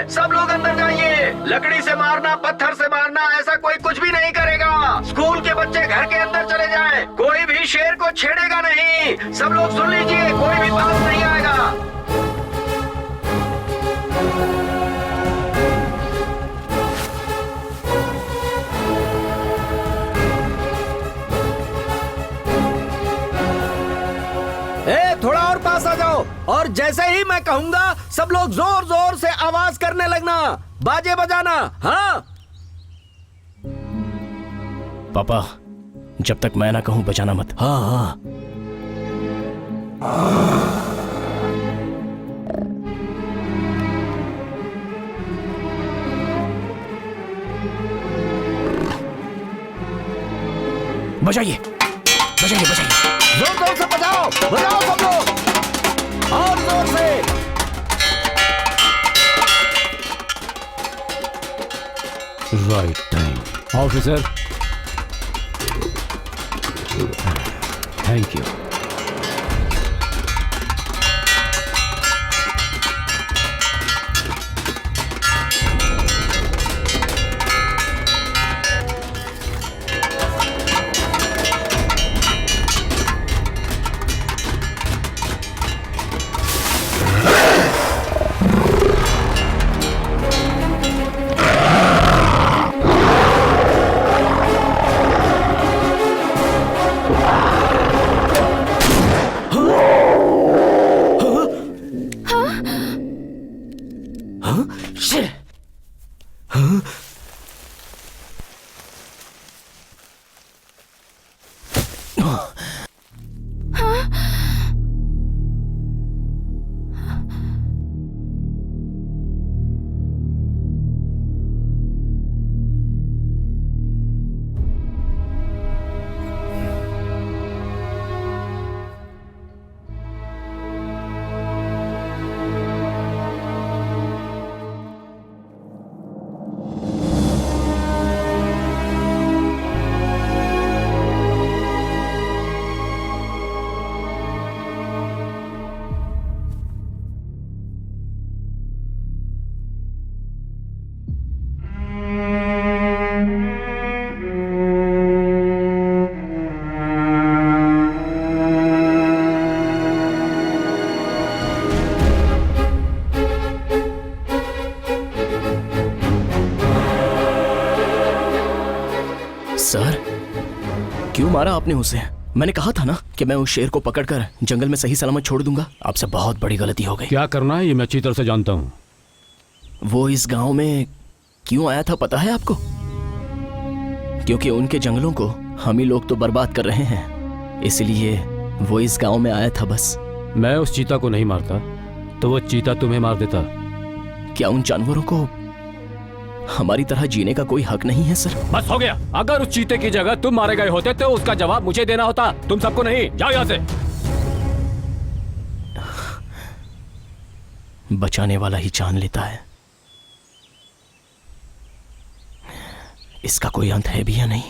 है। सब लोग अंदर जाइए। लकड़ी से मारना, पत्थर से मारना, ऐसा कोई कुछ भी नहीं करेगा। स्कूल के बच्चे घर के अंदर चले जाएं। कोई भी शेर को छेड़ेगा नहीं। सब लोग सुन लीजिए, कोई भी पास नहीं आएगा। थोड़ा और पास आ जाओ और जैसे ही मैं कहूंगा सब लोग जोर जोर से आवाज करने लगना, बाजे बजाना। हाँ पापा, जब तक मैं ना कहूं बजाना मत। हाँ हाँ। बजाइए बजाइए बजाइए, जोर जोर से बजाओ, बजाओ सब लोग और जोर से। Right time officer, thank you. Sir, क्यों मारा आपने उसे? मैंने कहा था ना कि मैं उस शेर को पकड़कर जंगल में सही सलामत छोड़ दूंगा। आपसे बहुत बड़ी गलती हो गई। क्या करना है ये मैं अच्छी तरह से जानता हूँ। वो इस गांव में क्यों आया था पता है आपको? क्योंकि उनके जंगलों को हम ही लोग तो बर्बाद कर रहे हैं, इसलिए वो इस गांव में आया था बस। मैं उस चीता को नहीं मारता तो वो चीता तुम्हें मार देता। क्या उन जानवरों को हमारी तरह जीने का कोई हक नहीं है सर? बस हो गया। अगर उस चीते की जगह तुम मारे गए होते तो उसका जवाब मुझे देना होता, तुम सबको नहीं। जाओ यहाँ से। बचाने वाला ही जान लेता है। इसका कोई अंत है भी या नहीं?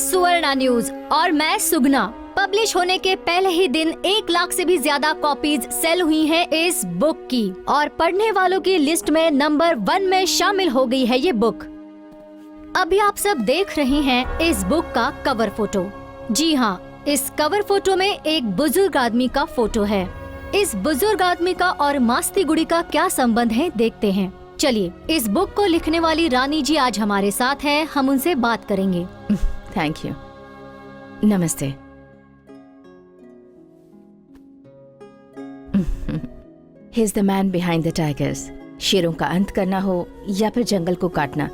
सुवर्णा न्यूज और मैं सुगना। पब्लिश होने के पहले ही दिन 1 लाख से भी ज्यादा कॉपीज सेल हुई हैं इस बुक की और पढ़ने वालों की लिस्ट में नंबर 1 में शामिल हो गई है ये बुक। अभी आप सब देख रहे हैं इस बुक का कवर फोटो। जी हाँ, इस कवर फोटो में एक बुजुर्ग आदमी का फोटो है। इस बुजुर्ग आदमी का और मास्ती गुड़ी का क्या संबंध है देखते हैं। चलिए, इस बुक को लिखने वाली रानी जी आज हमारे साथ हैं, हम उनसे बात करेंगे। Thank you. नमस्ते। He is the man behind the tigers. शेरों का अंत करना हो या फिर जंगल को काटना,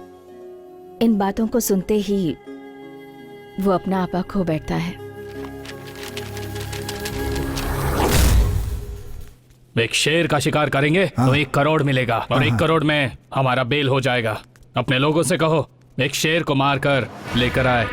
इन बातों को सुनते ही वो अपना आपा खो बैठता है। एक शेर का शिकार करेंगे तो 1 करोड़ मिलेगा और 1 करोड़ में हमारा बेल हो जाएगा। अपने लोगों से कहो एक शेर को मारकर लेकर आए।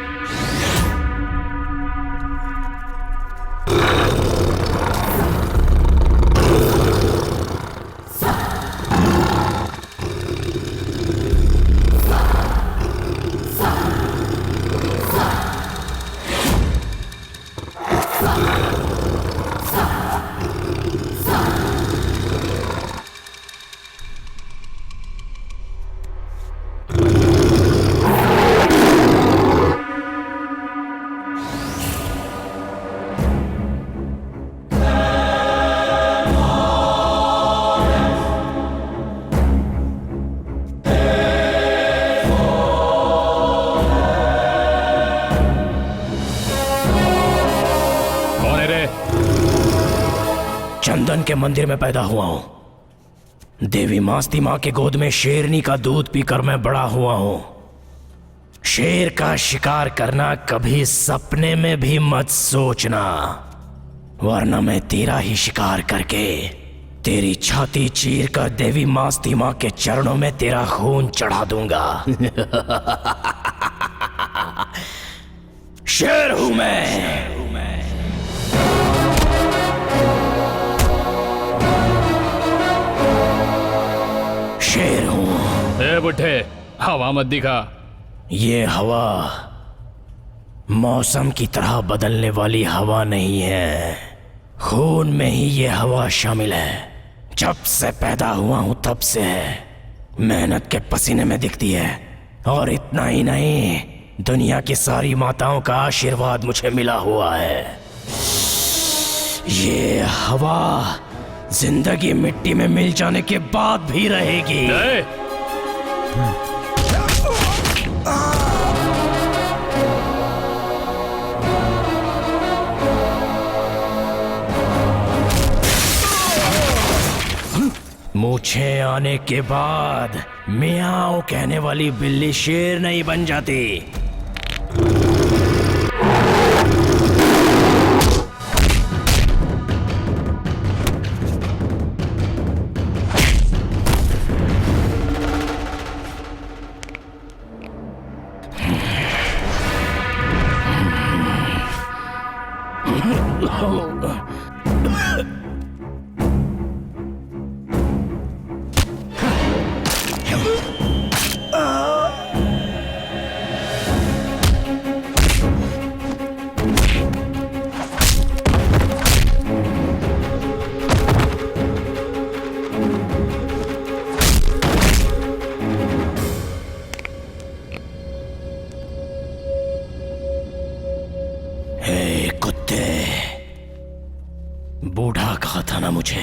चंदन के मंदिर में पैदा हुआ हूं। देवी मास्ती माँ के गोद में शेरनी का दूध पीकर मैं बड़ा हुआ हूं। शेर का शिकार करना कभी सपने में भी मत सोचना, वरना मैं तेरा ही शिकार करके तेरी छाती चीर कर देवी मास्ती माँ के चरणों में तेरा खून चढ़ा दूंगा। शेर हूं मैं। शेर हूं। ए बुढ़े, हवा मत दिखा। ये हवा मौसम की तरह बदलने वाली हवा नहीं है, खून में ही ये हवा शामिल है। जब से पैदा हुआ हूं तब से है, मेहनत के पसीने में दिखती है। और इतना ही नहीं, दुनिया की सारी माताओं का आशीर्वाद मुझे मिला हुआ है। ये हवा जिंदगी मिट्टी में मिल जाने के बाद भी रहेगी। मूछें आने के बाद मियाओ कहने वाली बिल्ली शेर नहीं बन जाती। बूढ़ा कहा था ना मुझे।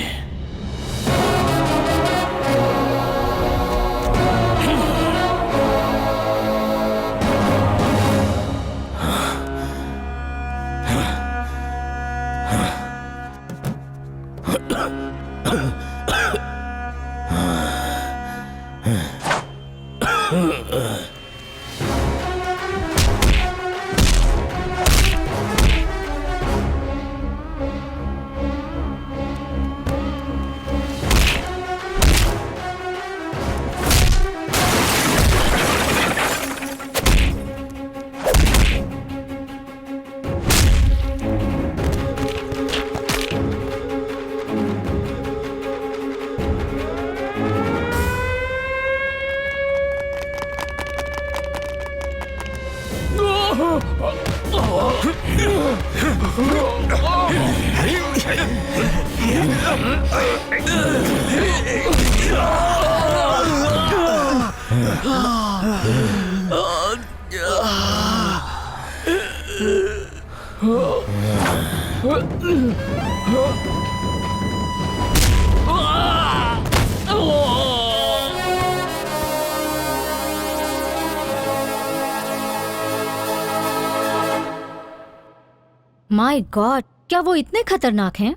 माय गॉड, क्या वो इतने खतरनाक हैं?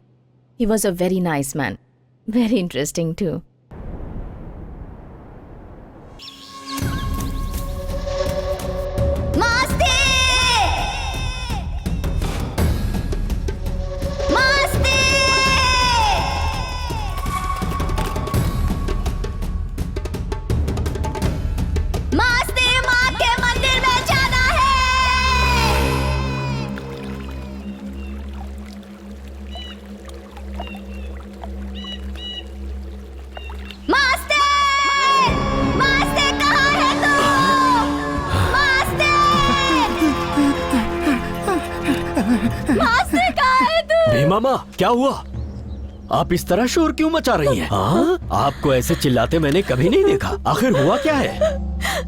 He was a very nice man. Very interesting too. मास्ते! मास्ते! मास्ते, माँ के मंदिर में जाना है। मास्ते! मास्ते कहाँ है तू? मास्ते! मास्ते कहाँ है तू? भीमा माँ, क्या हुआ? आप इस तरह शोर क्यों मचा रही हैं? हाँ? आपको ऐसे चिल्लाते मैंने कभी नहीं देखा। आखिर हुआ क्या है?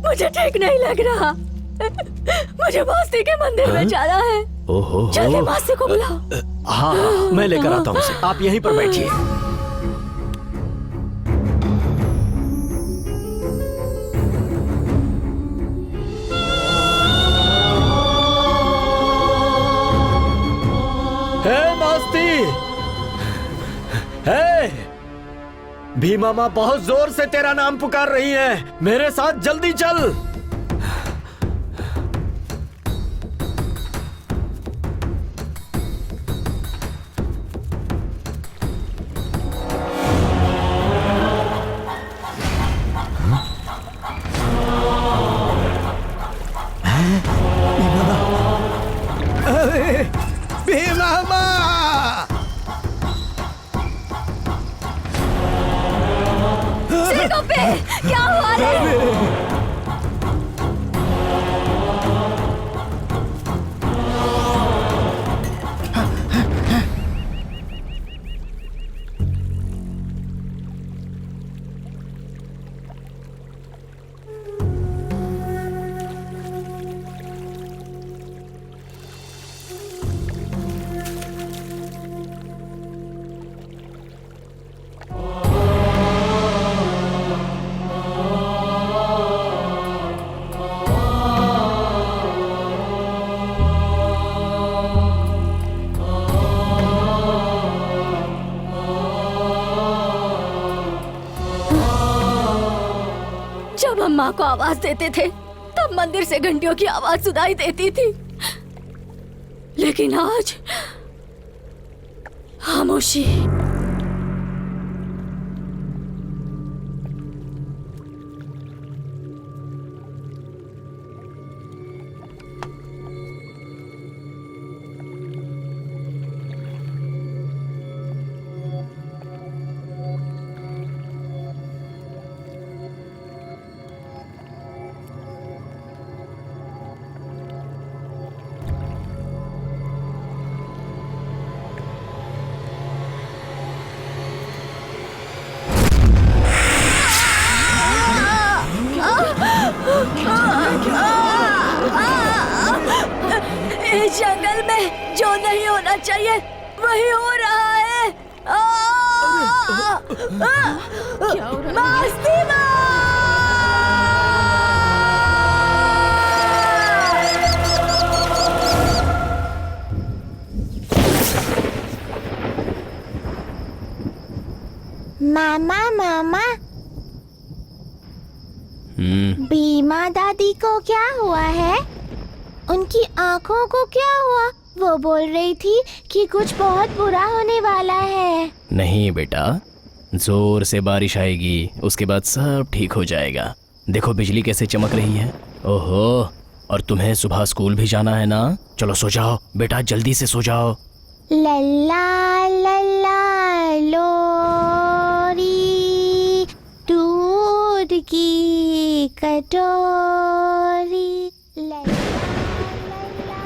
मुझे ठीक नहीं लग रहा। मुझे मास्ते के मंदिर में जाना है। ओहो, जल्दी मास्ते को बुलाओ। हाँ, मैं लेकर आता हूँ उसे। आप यहीं पर बैठिए। हे मास्ती! हे! भीमा माँ बहुत जोर से तेरा नाम पुकार रही है। मेरे साथ जल्दी चल। भीमा माँ! सिर पे क्या हुआ रे? जब हम माँ को आवाज देते थे तब मंदिर से घंटियों की आवाज सुनाई देती थी, लेकिन आज खामोशी। इस जंगल में जो नहीं होना चाहिए वही हो रहा है। क्या हो रहा है? मास्ती माँ! मामा मामा, भीमा दादी को क्या हुआ है? उनकी आंखों को क्या हुआ? वो बोल रही थी कि कुछ बहुत बुरा होने वाला है। नहीं बेटा, जोर से बारिश आएगी, उसके बाद सब ठीक हो जाएगा। देखो बिजली कैसे चमक रही है। ओहो, और तुम्हें सुबह स्कूल भी जाना है ना? चलो सो जाओ बेटा, जल्दी से सो जाओ। लल्ला लल्ला लोरी दूध की कटोरी। लल्ला लल्ला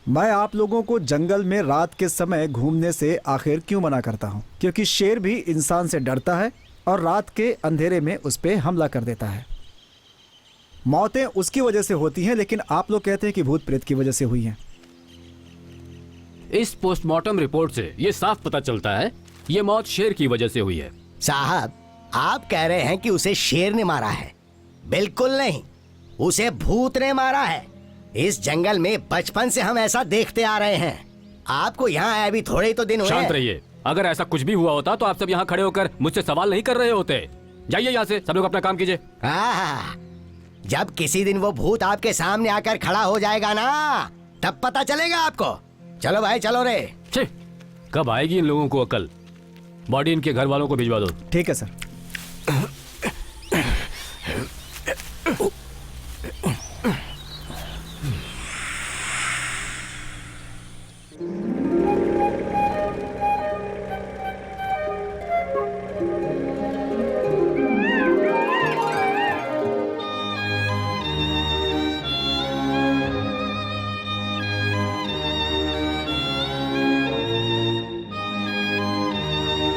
मैं आप लोगों को जंगल में रात के समय घूमने से आखिर क्यों मना करता हूँ? क्योंकि शेर भी इंसान से डरता है और रात के अंधेरे में उस पर हमला कर देता है। मौतें उसकी वजह से होती हैं, लेकिन आप लोग कहते हैं कि भूत प्रेत की वजह से हुई हैं। इस पोस्टमार्टम रिपोर्ट से ये साफ पता चलता है ये मौत शेर की वजह से हुई है। साहब, आप कह रहे हैं कि उसे शेर ने मारा है? बिल्कुल नहीं, उसे भूत ने मारा है। इस जंगल में बचपन से हम ऐसा देखते आ रहे हैं। आपको यहाँ आए अभी थोड़े ही तो दिन हुए। शांत रहिए। अगर ऐसा कुछ भी हुआ होता तो आप सब यहाँ खड़े होकर मुझसे सवाल नहीं कर रहे होते। जाइए यहाँ से, सब लोग अपना काम कीजिए। जब किसी दिन वो भूत आपके सामने आकर खड़ा हो जाएगा ना, तब पता चलेगा आपको। चलो भाई, चलो रे। छे, कब आएगी इन लोगों को अकल? बॉडी इनके घर वालों को भिजवा दो। ठीक है सर।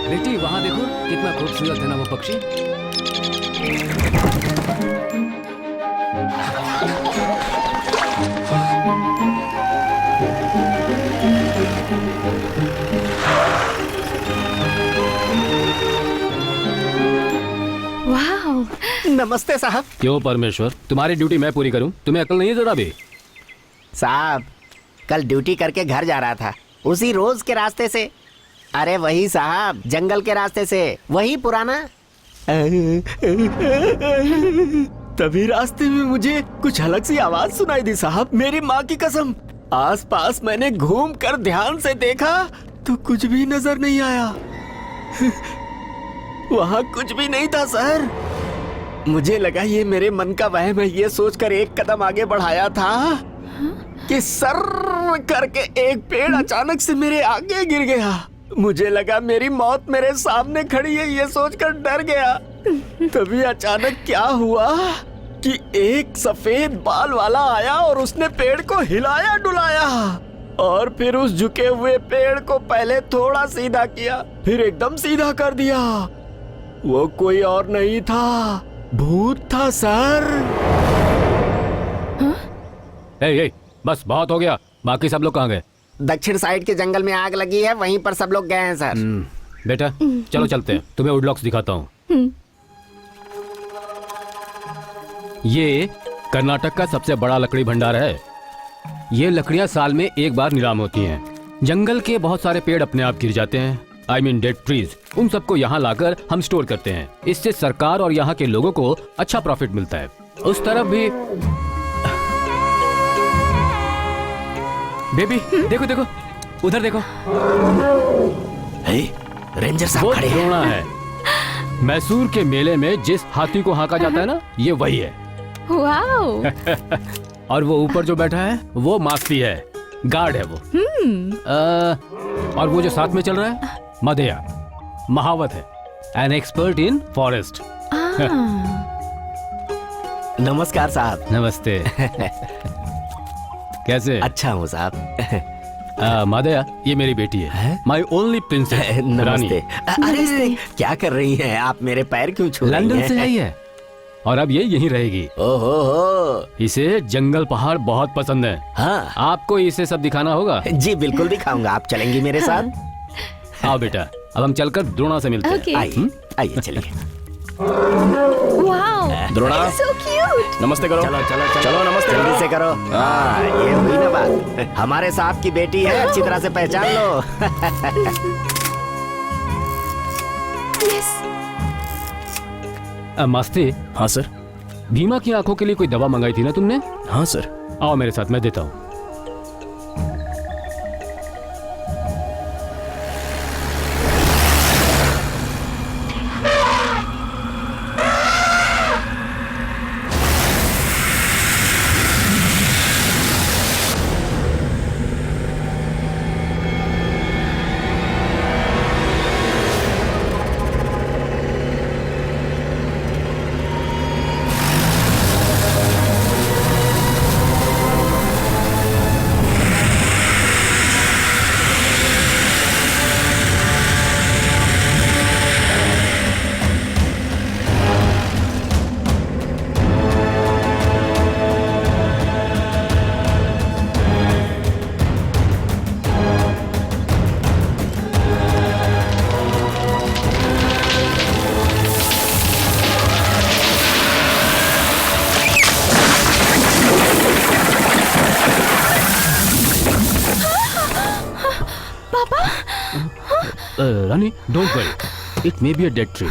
बेटी वहां देखो, कितना खूबसूरत है ना वो पक्षी। वाह, नमस्ते साहब। क्यों परमेश्वर, तुम्हारी ड्यूटी मैं पूरी करूं? तुम्हें अकल नहीं है जरा भी? साहब, कल ड्यूटी करके घर जा रहा था, उसी रोज के रास्ते से। अरे वही साहब, जंगल के रास्ते से, वही पुराना। तभी रास्ते में मुझे कुछ अलग सी आवाज सुनाई दी साहब, मेरी माँ की कसम। आसपास मैंने घूम कर ध्यान से देखा तो कुछ भी नजर नहीं आया। वहाँ कुछ भी नहीं था सर। मुझे लगा ये मेरे मन का वहम है। ये सोचकर एक कदम आगे बढ़ाया था कि सर करके एक पेड़ अचानक से मेरे आगे गिर गया। मुझे लगा मेरी मौत मेरे सामने खड़ी है, ये सोचकर डर गया। तभी अचानक क्या हुआ कि एक सफेद बाल वाला आया और उसने पेड़ को हिलाया डुलाया और फिर उस झुके हुए पेड़ को पहले थोड़ा सीधा किया, फिर एकदम सीधा कर दिया। वो कोई और नहीं था, भूत था सर। ए, बस बहुत हो गया। बाकी सब लोग कहाँ गए? दक्षिण साइड के जंगल में आग लगी है, वहीं पर सब लोग गए हैं सर। बेटा चलो चलते हैं, तुम्हें वुडलॉक्स दिखाता हूँ। ये कर्नाटक का सबसे बड़ा लकड़ी भंडार है। ये लकड़ियां साल में एक बार नीलाम होती हैं। जंगल के बहुत सारे पेड़ अपने आप गिर जाते हैं, I mean डेड ट्रीज। उन सबको यहाँ लाकर हम स्टोर करते हैं। इससे सरकार और यहाँ के लोगों को अच्छा प्रॉफिट मिलता है। उस तरफ भी बेबी देखो देखो, उधर देखो। रेंजर साहब वो खड़े हैं। द्रोणा है। मैसूर के मेले में जिस हाथी को हाँका जाता है ना, ये वही है। वाओ। और वो ऊपर जो बैठा है वो मास्ती है, गार्ड है वो। और वो जो साथ में चल रहा है मधेया, महावत है, एन एक्सपर्ट इन फॉरेस्ट। नमस्कार साहब। नमस्ते। कैसे? अच्छा हूँ साहब। मादया, ये मेरी बेटी है, माई ओनली प्रिंसेस नमस्ते। अरे क्या कर रही हैं आप? मेरे पैर क्यों छू रही हैं? लंदन से आई है और अब ये यहीं रहेगी। ओहो, इसे जंगल पहाड़ बहुत पसंद है। हाँ, आपको इसे सब दिखाना होगा। जी बिल्कुल दिखाऊंगा। आप चलेंगी मेरे साथ? आओ बेटा, अब हम चलकर द्रोणा से मिलते हैं। आइए आइए चलिए। Wow, Drona, so cute. नमस्ते करो। चलो चलो चलो, चलो नमस्ते जल्दी से करो। हाँ, ये हुई ना बात। हमारे साहब की बेटी है, अच्छी तरह से पहचान लो। मस्ती। हाँ सर। भीमा की आंखों के लिए कोई दवा मंगाई थी ना तुमने? हाँ सर। आओ मेरे साथ, मैं देता हूँ। Rani, don't worry, it may be a dead tree.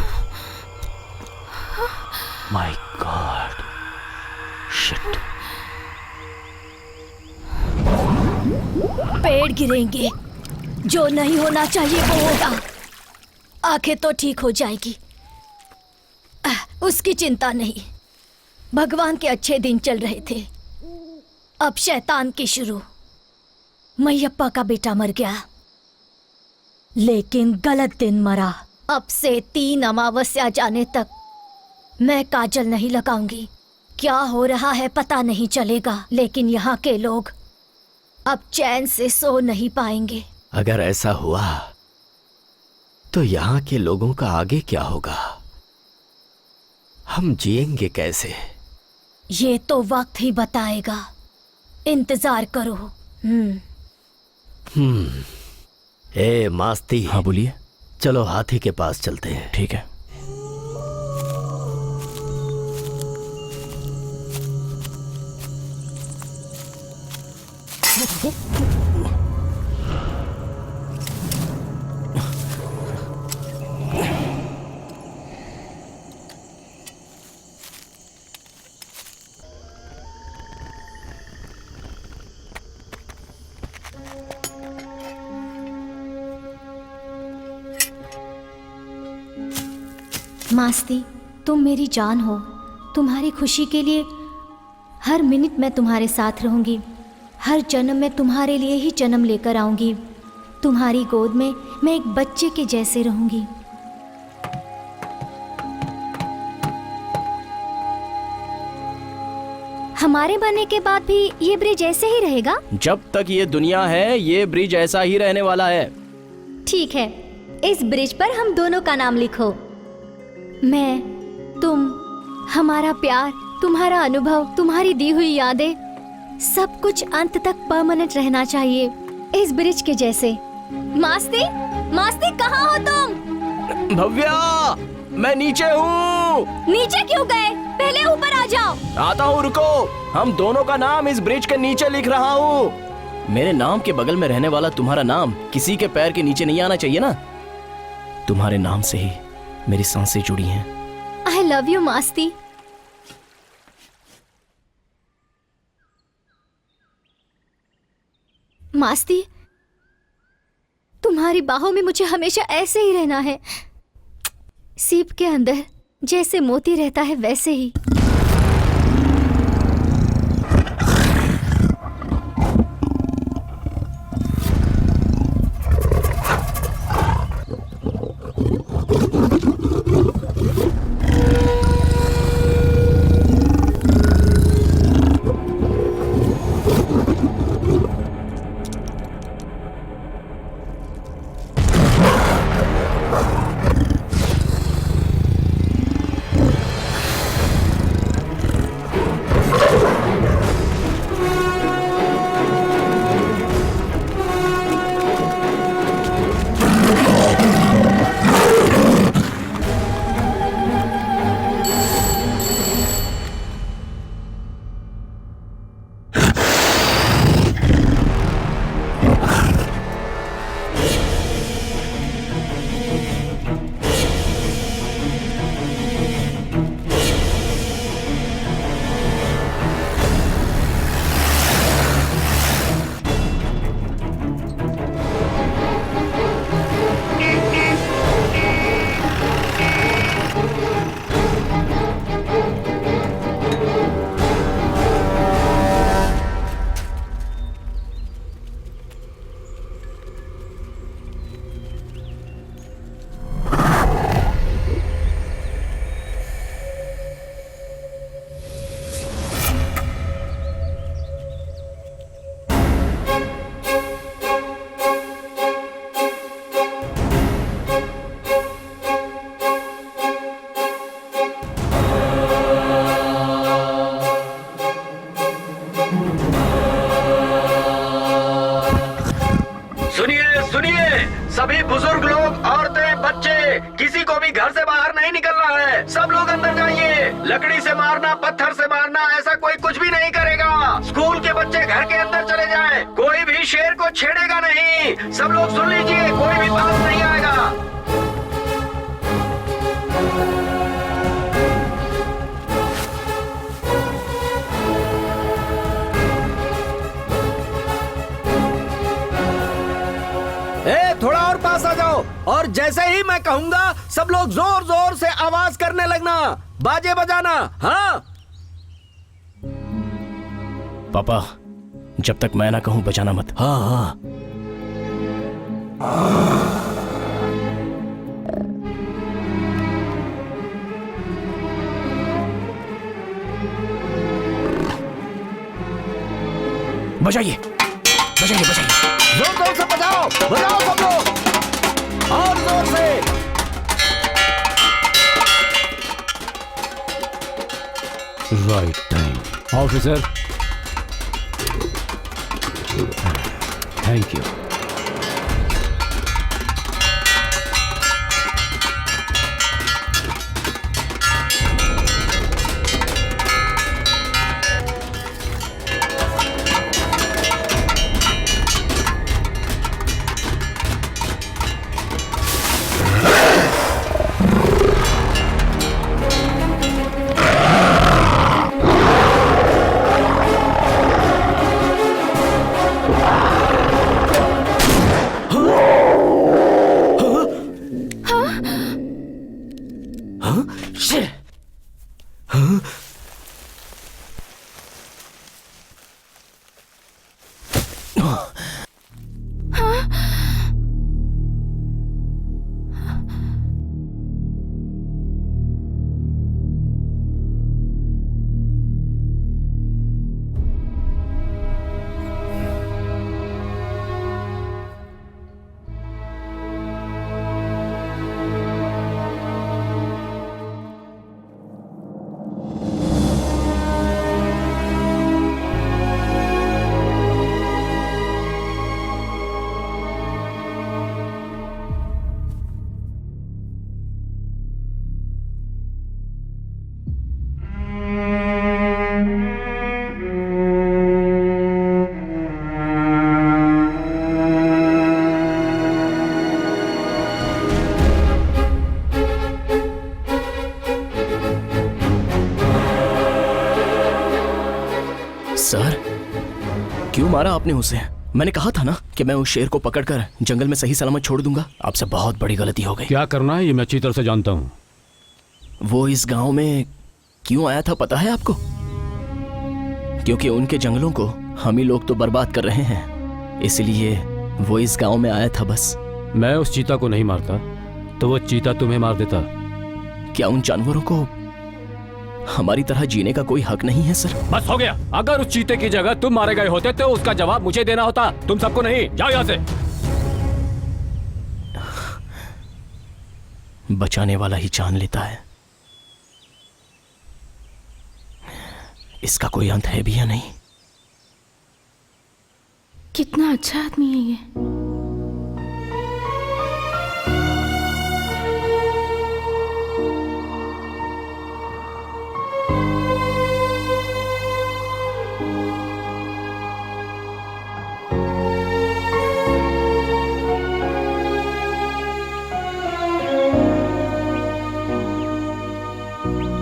My god, shit. पेड़ गिरेंगे, जो नहीं होना चाहिए वो होगा। आंखें तो ठीक हो जाएगी, उसकी चिंता नहीं। भगवान के अच्छे दिन चल रहे थे, अब शैतान की शुरू। मैयप्पा का बेटा मर गया, लेकिन गलत दिन मरा। अब से 3 अमावस्या जाने तक मैं काजल नहीं लगाऊंगी। क्या हो रहा है पता नहीं चलेगा, लेकिन यहाँ के लोग अब चैन से सो नहीं पाएंगे। अगर ऐसा हुआ तो यहाँ के लोगों का आगे क्या होगा? हम जिएंगे कैसे? ये तो वक्त ही बताएगा, इंतजार करो। ए मास्ती। हाँ बोलिए। चलो हाथी के पास चलते हैं। ठीक है। मास्ती, तुम मेरी जान हो। तुम्हारी खुशी के लिए हर मिनट मैं तुम्हारे साथ रहूंगी। हर जन्म में तुम्हारे लिए ही जन्म लेकर आऊंगी। तुम्हारी गोद में मैं एक बच्चे के जैसे रहूंगी। हमारे बनने के बाद भी ये ब्रिज ऐसे ही रहेगा? जब तक ये दुनिया है ये ब्रिज ऐसा ही रहने वाला है। ठीक है, इस ब्रिज पर हम दोनों का नाम लिखो। मैं, तुम, हमारा प्यार, तुम्हारा अनुभव, तुम्हारी दी हुई यादें, सब कुछ अंत तक परमानेंट रहना चाहिए, इस ब्रिज के जैसे। मास्ती, मास्ती कहाँ हो तुम? भव्या, मैं नीचे हूँ। नीचे क्यों गए? पहले ऊपर आ जाओ। आता हूँ, रुको। हम दोनों का नाम इस ब्रिज के नीचे लिख रहा हूँ। मेरे नाम के बगल में रहने वाला तुम्हारा नाम किसी के पैर के नीचे नहीं आना चाहिए ना। तुम्हारे नाम से ही मेरी सांसें जुड़ी हैं। I love you Masti. Masti, तुम्हारी बाहों में मुझे हमेशा ऐसे ही रहना है। सीप के अंदर जैसे मोती रहता है वैसे ही। सभी बुजुर्ग लोग, औरतें, बच्चे, किसी को भी घर से बाहर नहीं निकलना है। सब लोग अंदर जाइए। लकड़ी से मारना, पत्थर से मारना, ऐसा कोई कुछ भी नहीं करेगा। स्कूल के बच्चे घर के अंदर चले जाएं। कोई भी शेर को छेड़ेगा नहीं। सब लोग सुन लीजिए, कोई भी पास नहीं आएगा। जैसे ही मैं कहूंगा सब लोग जोर जोर से आवाज करने लगना, बाजे बजाना। हाँ पापा, जब तक मैं ना कहूं बजाना मत। हाँ हाँ। बजाइए बजाइए बजाइए, जोर जोर से बजाओ, बजाओ सब लोग, और जोर से। Right time officer, thank you. Sir, क्यों मारा आपने उसे? मैंने कहा था ना कि मैं उस शेर को पकड़कर जंगल में सही सलामत छोड़ दूंगा। आपसे बहुत बड़ी गलती हो गई। क्या करना है ये मैं अच्छी तरह से जानता हूँ। वो इस गांव में क्यों आया था पता है आपको? क्योंकि उनके जंगलों को हम ही लोग तो बर्बाद कर रहे हैं, इसलिए वो इस गांव में आया था बस। मैं उस चीता को नहीं मारता तो वो चीता तुम्हें मार देता। क्या उन जानवरों को हमारी तरह जीने का कोई हक नहीं है सर? बस हो गया। अगर उस चीते की जगह तुम मारे गए होते तो उसका जवाब मुझे देना होता, तुम सबको नहीं। जाओ यहाँ से। बचाने वाला ही जान लेता है। इसका कोई अंत है भी या नहीं? कितना अच्छा आदमी है ये।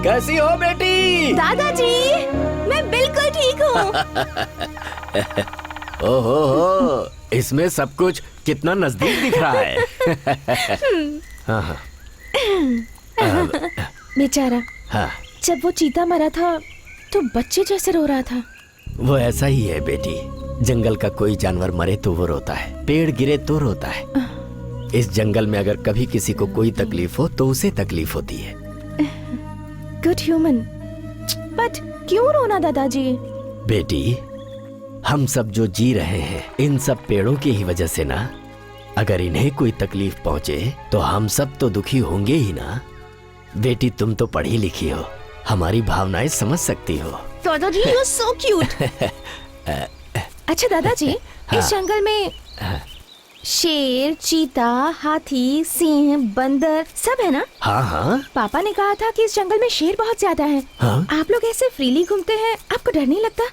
कैसी हो बेटी? दादाजी, मैं बिल्कुल ठीक हूँ। ओहो हो, इसमें सब कुछ कितना नजदीक दिख रहा है। हाँ हाँ बेचारा, हाँ, जब वो चीता मरा था तो बच्चे जैसे रो रहा था। वो ऐसा ही है बेटी। जंगल का कोई जानवर मरे तो वो रोता है, पेड़ गिरे तो रोता है। इस जंगल में अगर कभी किसी को कोई तकलीफ हो तो उसे तकलीफ होती है। गुड ह्यूमन, बट क्यों रोना दादाजी? बेटी, हम सब जो जी रहे हैं इन सब पेड़ों की ही वजह से ना। अगर इन्हें कोई तकलीफ पहुंचे तो हम सब तो दुखी होंगे ही ना। बेटी, तुम तो पढ़ी लिखी हो, हमारी भावनाएं समझ सकती हो। दादाजी, यू आर सो क्यूट। अच्छा दादाजी, इस जंगल में शेर, चीता, हाथी, सिंह, बंदर सब है ना? हाँ हाँ। पापा ने कहा था कि इस जंगल में शेर बहुत ज्यादा है। हाँ? आप लोग ऐसे फ्रीली घूमते हैं, आपको डर नहीं लगता?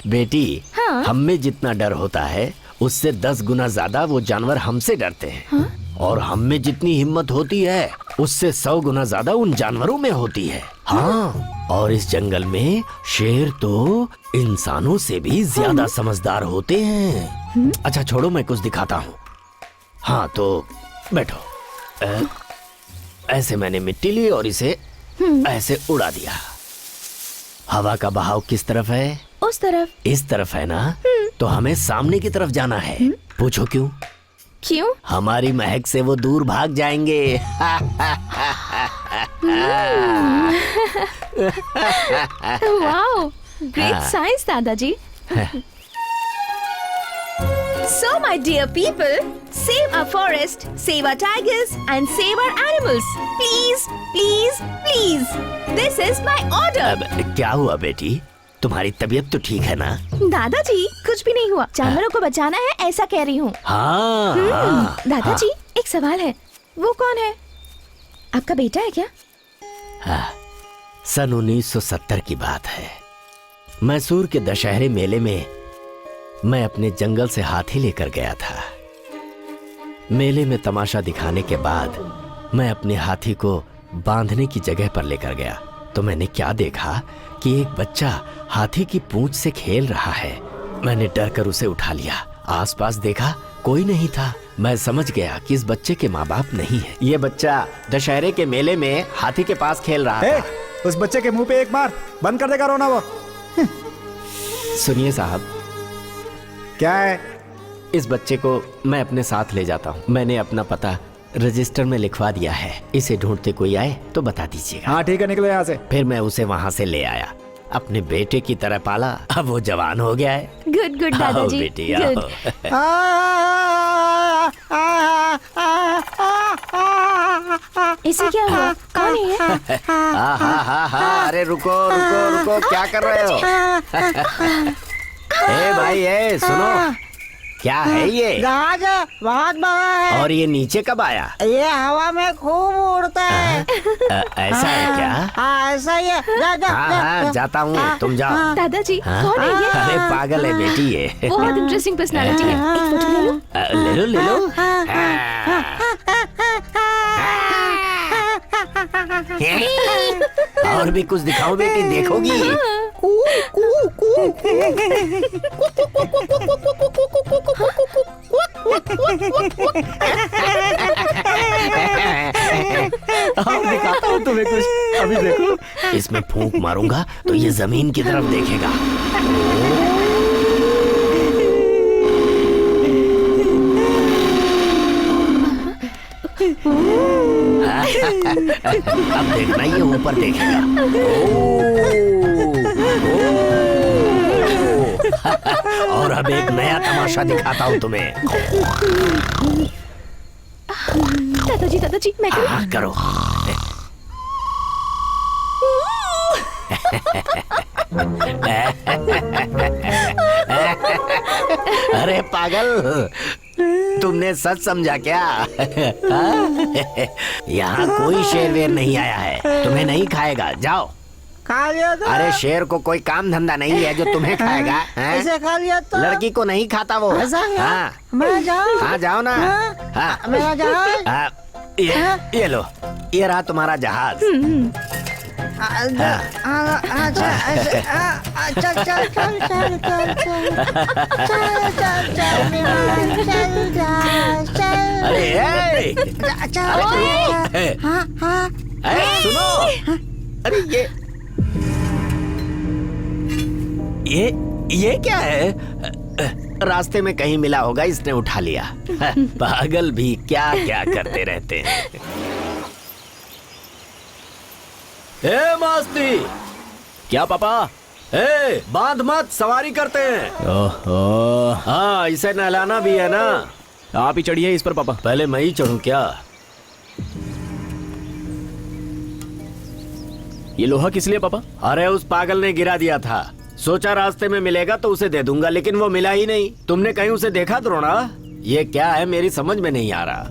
बेटी, हाँ? हम में जितना डर होता है उससे 10 गुना ज्यादा वो जानवर हमसे डरते हैं। हाँ? और हम में जितनी हिम्मत होती है उससे 100 गुना ज्यादा उन जानवरों में होती है। हाँ, और इस जंगल में शेर तो इंसानों से भी ज्यादा समझदार होते हैं। अच्छा छोड़ो, मैं कुछ दिखाता हूँ। हाँ तो बैठो। ऐसे मैंने मिट्टी ली और इसे ऐसे उड़ा दिया। हवा का बहाव किस तरफ है? उस तरफ। इस तरफ है ना? तो हमें सामने की तरफ जाना है। पूछो क्यों? क्यों? हमारी महक से वो दूर भाग जाएंगे। वाओ, ग्रेट साइंस दादाजी। So, my dear people, save our forest, save our tigers, and save our animals. Please, please, please. This is my order. अब क्या हुआ बेटी? तुम्हारी तबीयत तो ठीक है ना? दादाजी, कुछ भी नहीं हुआ। जानवरों को बचाना है, ऐसा कह रही हूँ। हाँ, दादाजी, एक सवाल है। वो कौन है? आपका बेटा है क्या? हाँ, सन 1970 की बात है। मैसूर के दशहरे मेले में मैं अपने जंगल से हाथी लेकर गया था। मेले में तमाशा दिखाने के बाद मैं अपने हाथी को बांधने की जगह पर लेकर गया तो मैंने क्या देखा कि एक बच्चा हाथी की पूंछ से खेल रहा है। मैंने डर कर उसे उठा लिया। आसपास देखा, कोई नहीं था। मैं समझ गया कि इस बच्चे के माँ बाप नहीं है। ये बच्चा दशहरे के मेले में हाथी के पास खेल रहा था। उस बच्चे के मुंह पे एक मार, बंद कर देगा रोना वो। सुनिए साहब, क्या है? इस बच्चे को मैं अपने साथ ले जाता हूँ। मैंने अपना पता रजिस्टर में लिखवा दिया है। इसे ढूंढते कोई आए तो बता दीजिएगा। हाँ ठीक है, निकलो यहाँ से। फिर मैं उसे वहाँ से ले आया, अपने बेटे की तरह पाला। अब वो जवान हो गया है। गुड गुड दादाजी। आओ बेटी, आओ। इसे क्या हुआ? कौन है ये? अरे रुको रुको रुको, क्या कर रहे हो? ए भाई, ए सुनो, क्या है ये? जहाज बहुत बड़ा है। और ये नीचे कब आया? ये हवा में खूब उड़ता है। ऐसा है क्या? हाँ ऐसा ही है। जा, जा, हाँ, जाता हूँ, तुम जाओ। दादाजी, कौन है ये? अरे पागल है बेटी ये। बहुत इंटरेस्टिंग पर्सनालिटी है। एक फोटो ले लो। ले लो ले लो। और भी कुछ दिखाओ बेटी, देखोगी? अब दिखाता हूँ तुम्हें कुछ, अभी देखो। इसमें फूंक मारूंगा तो ये जमीन की तरफ देखेगा। अब देखना, ये ऊपर देखेगा। और अब एक नया तमाशा दिखाता हूँ तुम्हें। दादाजी दादाजी, मैं करूँ? हाँ करो। अरे पागल, तुमने सच समझा क्या? यहाँ कोई शेर वेर नहीं आया है, तुम्हें नहीं खाएगा। जाओ। खा लिया तो? अरे शेर को कोई काम धंधा नहीं है जो तुम्हें खाएगा। इसे खा लिया तो? लड़की को नहीं खाता वो। हाँ, मैं जाऊँ? हाँ जाओ ना। हाँ मेरा जहाज? ये लो, ये रहा तुम्हारा जहाज। अच्छा चल चल चल चल चल चल। अरे सुनो, अरे ये क्या है? रास्ते में कहीं मिला होगा, इसने उठा लिया। पागल भी क्या क्या करते रहते हैं। ए मास्ती! क्या पापा? ए बांध मत, सवारी करते हैं। ओहो, हाँ, इसे नहलाना भी है ना। आप ही चढ़िए इस पर पापा। पहले मैं ही चढ़ूं क्या? ये लोहा किस लिए पापा? अरे उस पागल ने गिरा दिया था, सोचा रास्ते में मिलेगा तो उसे दे दूंगा, लेकिन वो मिला ही नहीं। तुमने कहीं उसे देखा द्रोणा? ये क्या है, मेरी समझ में नहीं आ रहा।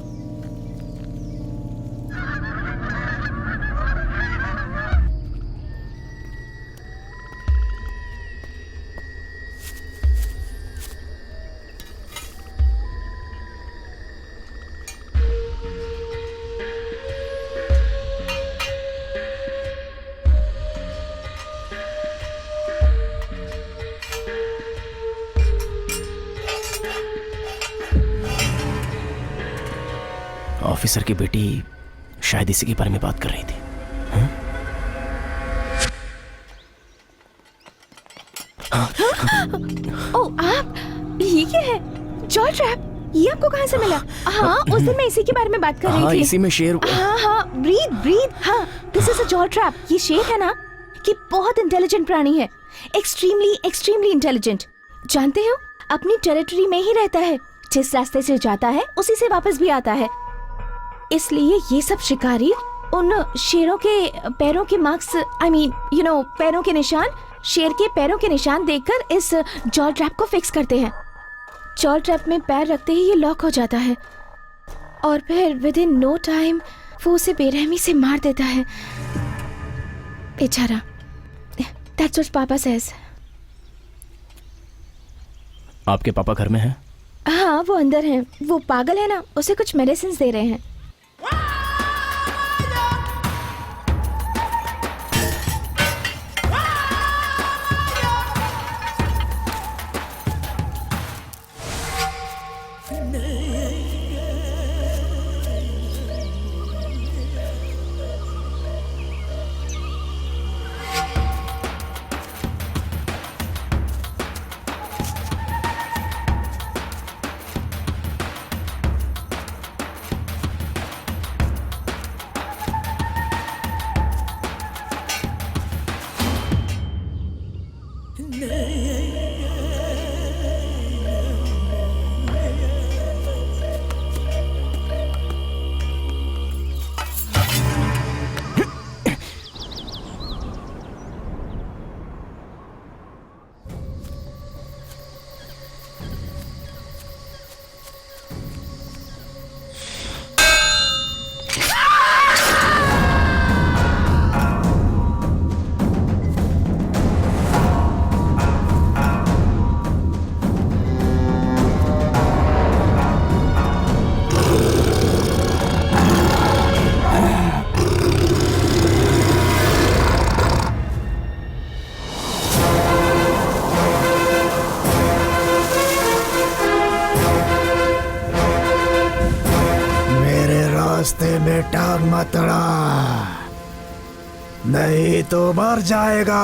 ऑफिसर की बेटी शायद इसी के बारे में बात कर रही थी। ओ आप, ये क्या है? जॉय ट्रैप, ये आपको कहाँ से मिला? हाँ, उस दिन मैं इसी के बारे में बात कर रही हाँ, थी। इसी में शेर। हाँ, ब्रीद। हाँ, this is a joy trap. ये शेर है ना, कि बहुत इंटेलिजेंट प्राणी है, एक्सट्रीमली इंटेलिजेंट। जानते हो, अपनी टेरिटरी में ही रहता है, जिस रास्ते से जाता है उसी से वापस भी आता है। इसलिए ये सब शिकारी उन शेरों के पैरों के मार्क्स, पैरों के निशान, शेर के पैरों के निशान देखकर इस जॉय ट्रैप को फिक्स करते हैं। जॉय ट्रैप में पैर रखते ही ये लॉक हो जाता है और फिर विद इन नो टाइम वो उसे बेरहमी से मार देता है। बेचारा। That's what पापा says। आपके पापा घर में हैं? हाँ, वो अंदर हैं। वो पागल है ना, उसे कुछ मेडिसिन दे रहे हैं। रास्ते में टांग मत अड़ा, नहीं तो मर जाएगा।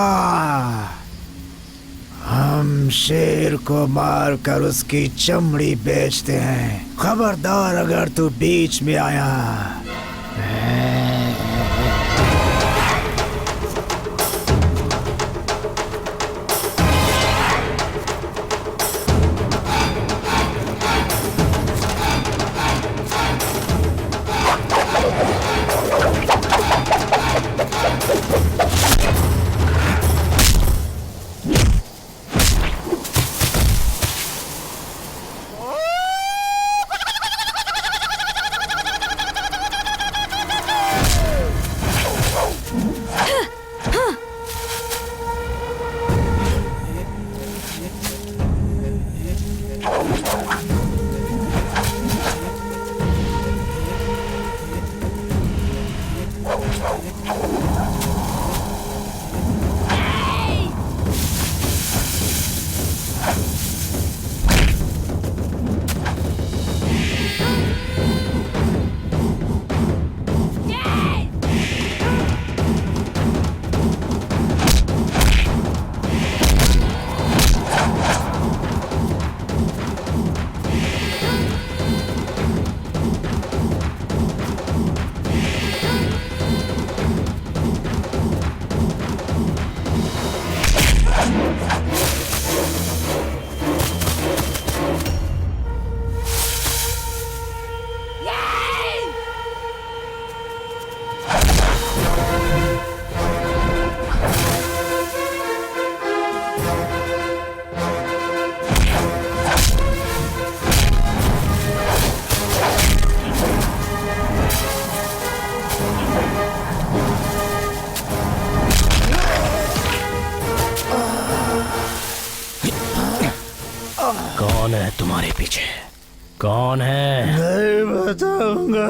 हम शेर को मार कर उसकी चमड़ी बेचते हैं। खबरदार अगर तू बीच में आया। कौन है तुम्हारे पीछे? कौन है? नहीं बताऊंगा।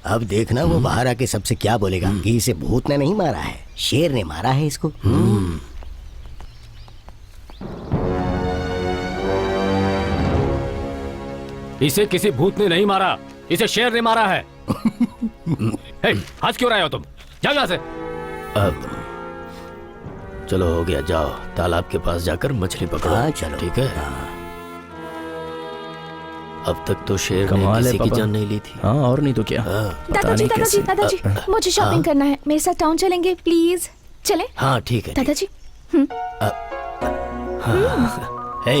अब देखना वो बाहर आके सबसे क्या बोलेगा कि इसे भूत ने नहीं मारा है, शेर ने मारा है इसको। इसे किसी भूत ने नहीं मारा, इसे शेर ने मारा है। हे, हंस क्यों रहे हो तुम? जाओ यहाँ से। अब चलो हो गया, जाओ तालाब के पास जाकर मछली पकड़ो। हाँ, चलो। ठीक है। अब तक तो शेर ने कमाल है किसी की पापा। जान नहीं ली थी। हाँ और नहीं तो क्या। दादाजी दादाजी दादाजी मुझे शॉपिंग करना है, मेरे साथ टाउन चलेंगे प्लीज? चले हाँ ठीक है। दादाजी। हे,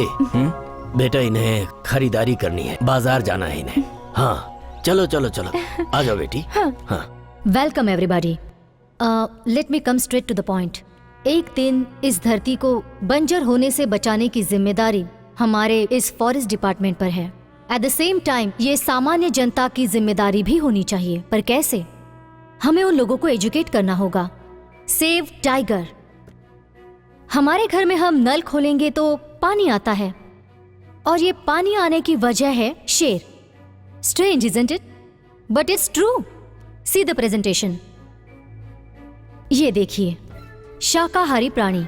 बेटा इन्हें खरीदारी करनी है, बाजार जाना है इन्हें। हाँ चलो चलो चलो, आ जाओ बेटी। हाँ welcome everybody. Let me come straight to the point. एक दिन इस धरती को बंजर होने से बचाने की जिम्मेदारी हमारे इस फॉरेस्ट डिपार्टमेंट पर है। एट द सेम टाइम ये सामान्य जनता की जिम्मेदारी भी होनी चाहिए, पर कैसे? हमें उन लोगों को एजुकेट करना होगा। Save tiger. हमारे घर में हम नल खोलेंगे तो पानी आता है, और ये पानी आने की वजह है शेर। Strange isn't it? But it's true. See the presentation. ये देखिए, शाकाहारी प्राणी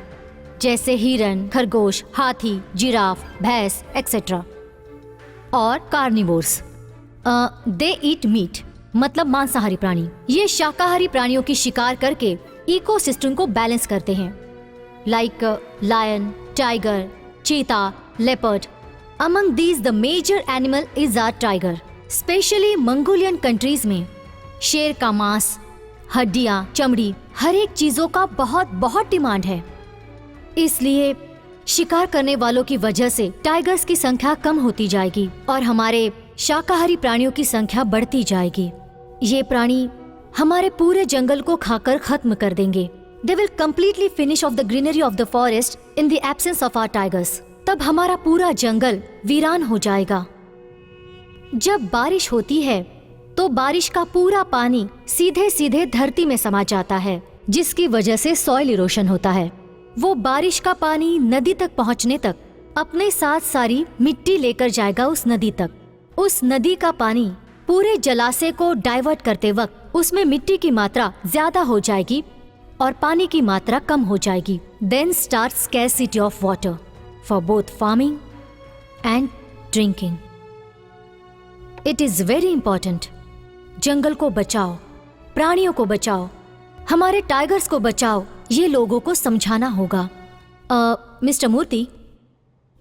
जैसे हिरन, खरगोश, हाथी, जिराफ, भैंस एक्सेट्रा, और कार्निवोर्स दे ईट मीट, मतलब मांसाहारी प्राणी। ये शाकाहारी प्राणियों की शिकार करके इकोसिस्टम को बैलेंस करते हैं, like lion, tiger, cheetah, leopard. Among these the major animal is our tiger. Specially Mongolian countries में शेर का मांस, हड्डियां, चमड़ी, हर एक चीजों का बहुत बहुत डिमांड है। इसलिए शिकार करने वालों की वजह से टाइगर्स की संख्या कम होती जाएगी और हमारे शाकाहारी प्राणियों की संख्या बढ़ती जाएगी। ये प्राणी हमारे पूरे जंगल को खाकर खत्म कर देंगे। They will completely finish off the greenery of the forest in the absence of our tigers. तब हमारा पूरा जंगल वीरान हो जाएगा। जब बारिश होती है तो बारिश का पूरा पानी सीधे सीधे धरती में समा जाता है, जिसकी वजह से सॉइल इरोशन होता है। वो बारिश का पानी नदी तक पहुंचने तक अपने साथ सारी मिट्टी लेकर जाएगा उस नदी तक। उस नदी का पानी पूरे जलाशय को डाइवर्ट करते वक्त उसमें मिट्टी की मात्रा ज्यादा हो जाएगी और पानी की मात्रा कम हो जाएगी। Then start scarcity of water for both farming and drinking. It is very important. जंगल को बचाओ, प्राणियों को बचाओ, हमारे टाइगर्स को बचाओ, ये लोगों को समझाना होगा। मिस्टर मूर्ति,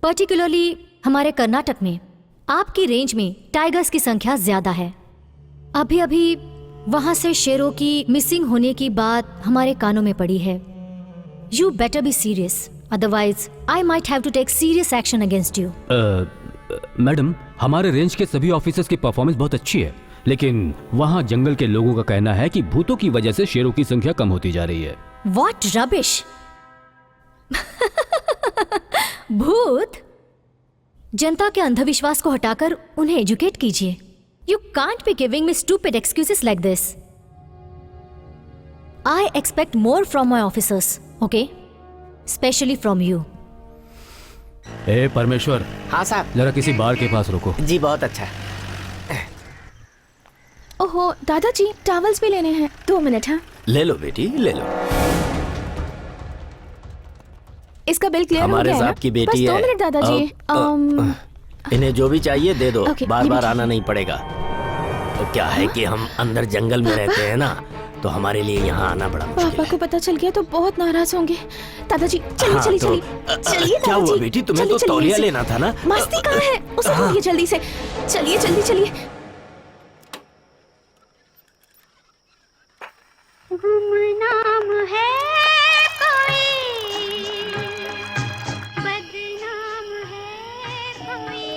पर्टिकुलरली हमारे कर्नाटक में आपकी रेंज में टाइगर्स की संख्या ज्यादा है। अभी अभी वहां से शेरों की मिसिंग होने की बात हमारे कानों में पड़ी है। You better be serious, otherwise I might have to take serious action against you. Madam, हमारे रेंज के सभी ऑफिसर्स की परफॉर्मेंस बहुत अच्छी है, लेकिन वहाँ जंगल के लोगों का कहना है कि भूतों की वजह से शेरों की संख्या कम होती जा रही है। What rubbish! भूत? जनता के अंधविश्वास को हटाकर उन्हें एजुकेट कीजिए। You can't be giving me stupid excuses like this. I expect more from my officers, okay? Especially from you. ए परमेश्वर, हाँ साहब। जरा किसी बार के पास रुको। जी बहुत अच्छा। ओहो दादाजी, टॉवल्स भी लेने हैं। 2 मिनट। हाँ, ले लो बेटी, ले लो। इसका बिल क्लियर हो हमारे गया है ना? साहब की बेटी बस 2 है। मिनट दादाजी। इन्हें जो भी चाहिए दे दो, Okay, बार ये बार भी आना नहीं पड़ेगा। तो क्या है कि हम अंदर जंगल में रहते हैं ना, तो हमारे लिए यहाँ आना बड़ा मुश्किल पापा है। को पता चल गया तो बहुत नाराज होंगे। दादाजी चलिए हाँ, चलिए तो, चलिए चलिए क्या हुआ दादाजी, बेटी, तुम्हें चलिए, तो चलिए, तौलिया इसे- लेना था ना। मस्ती कहाँ है, उसे हाँ। ढूंढिए जल्दी से। चलिए जल्दी चलिए। गुमनाम है कोई, बदनाम है कोई।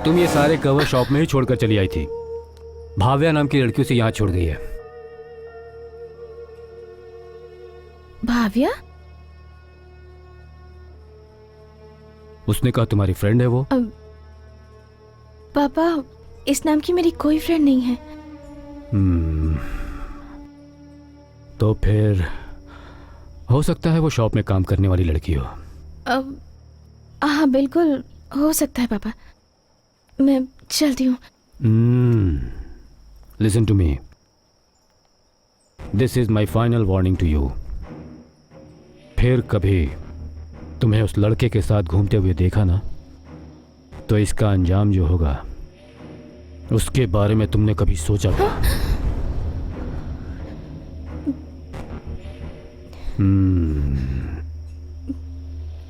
तुम ये सारे कवर शॉप में ही छोड़कर चली आई थी। भाव्या नाम की लड़की से यहाँ छोड़ गई है। भाव्या? उसने कहा तुम्हारी फ्रेंड है वो। पापा, इस नाम की मेरी कोई फ्रेंड नहीं है। तो फिर हो सकता है वो शॉप में काम करने वाली लड़की हो। हाँ बिल्कुल हो सकता है पापा। मैं चलती हूँ। Listen to me, this is my final warning to you. फिर कभी तुम्हें उस लड़के के साथ घूमते हुए देखा ना, तो इसका अंजाम जो होगा उसके बारे में तुमने कभी सोचा था?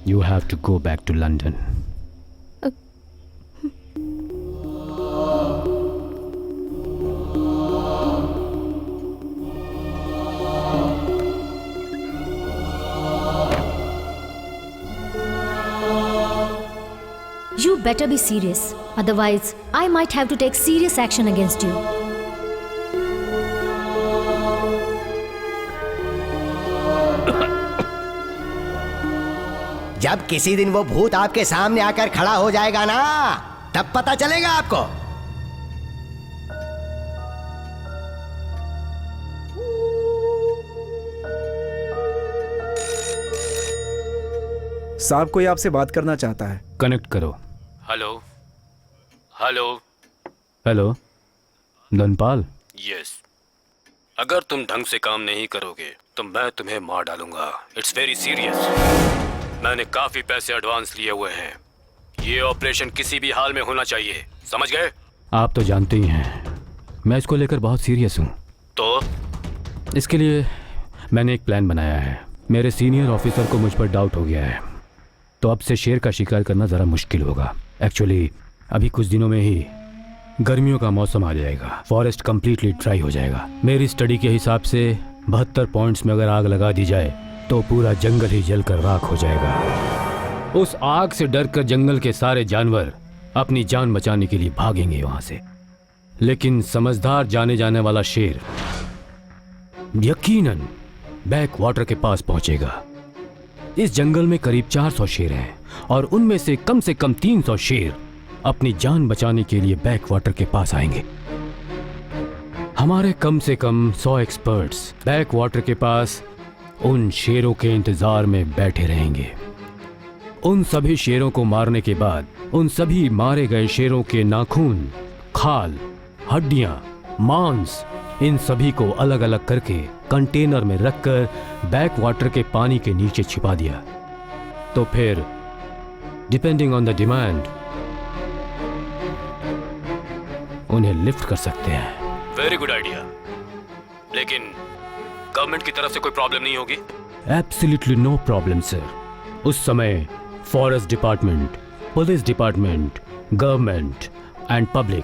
You have to go back to London. You better be serious. Otherwise, I might have to take serious action against you. जब किसी दिन वो भूत आपके सामने आकर खड़ा हो जाएगा ना, तब पता चलेगा आपको। साहब कोई आपसे बात करना चाहता है। कनेक्ट करो। Hello hello hello, Dhanpal. Yes, अगर तुम ढंग से काम नहीं करोगे तो मैं तुम्हें मार डालूंगा। It's very serious. मैंने काफी पैसे एडवांस लिए हुए हैं। ये ऑपरेशन किसी भी हाल में होना चाहिए, समझ गए? आप तो जानते ही हैं मैं इसको लेकर बहुत सीरियस हूँ। तो इसके लिए मैंने एक प्लान बनाया है। मेरे सीनियर ऑफिसर को मुझ पर डाउट हो गया है, तो अब से शेर का शिकार करना ज़रा मुश्किल होगा। एक्चुअली अभी कुछ दिनों में ही गर्मियों का मौसम आ जाएगा, फॉरेस्ट कंप्लीटली ड्राई हो जाएगा। मेरी स्टडी के हिसाब से 72 पॉइंट्स में अगर आग लगा दी जाए तो पूरा जंगल ही जलकर राख हो जाएगा। उस आग से डरकर जंगल के सारे जानवर अपनी जान बचाने के लिए भागेंगे वहां से, लेकिन समझदार जाने जाने वाला शेर यकीनन बैक वाटर के पास पहुंचेगा। इस जंगल में करीब 400 शेर हैं और उनमें से कम 300 शेर अपनी जान बचाने के लिए बैक वाटर के पास आएंगे। हमारे कम से कम 100 एक्सपर्ट्स बैक वाटर के पास उन शेरों के इंतजार में बैठे रहेंगे। उन सभी शेरों को मारने के बाद उन सभी मारे गए शेरों के नाखून, खाल, हड्डियां, मांस, इन सभी को अलग अलग करके कंटेनर में रखकर बैक वाटर के पानी के नीचे छिपा दिया। तो फिर डिपेंडिंग ऑन द डिमांड उन्हें लिफ्ट कर सकते हैं। वेरी गुड आइडिया, लेकिन गवर्नमेंट की तरफ से कोई प्रॉब्लम नहीं होगी? Absolutely no problem sir. उस समय forest department, police department, government and public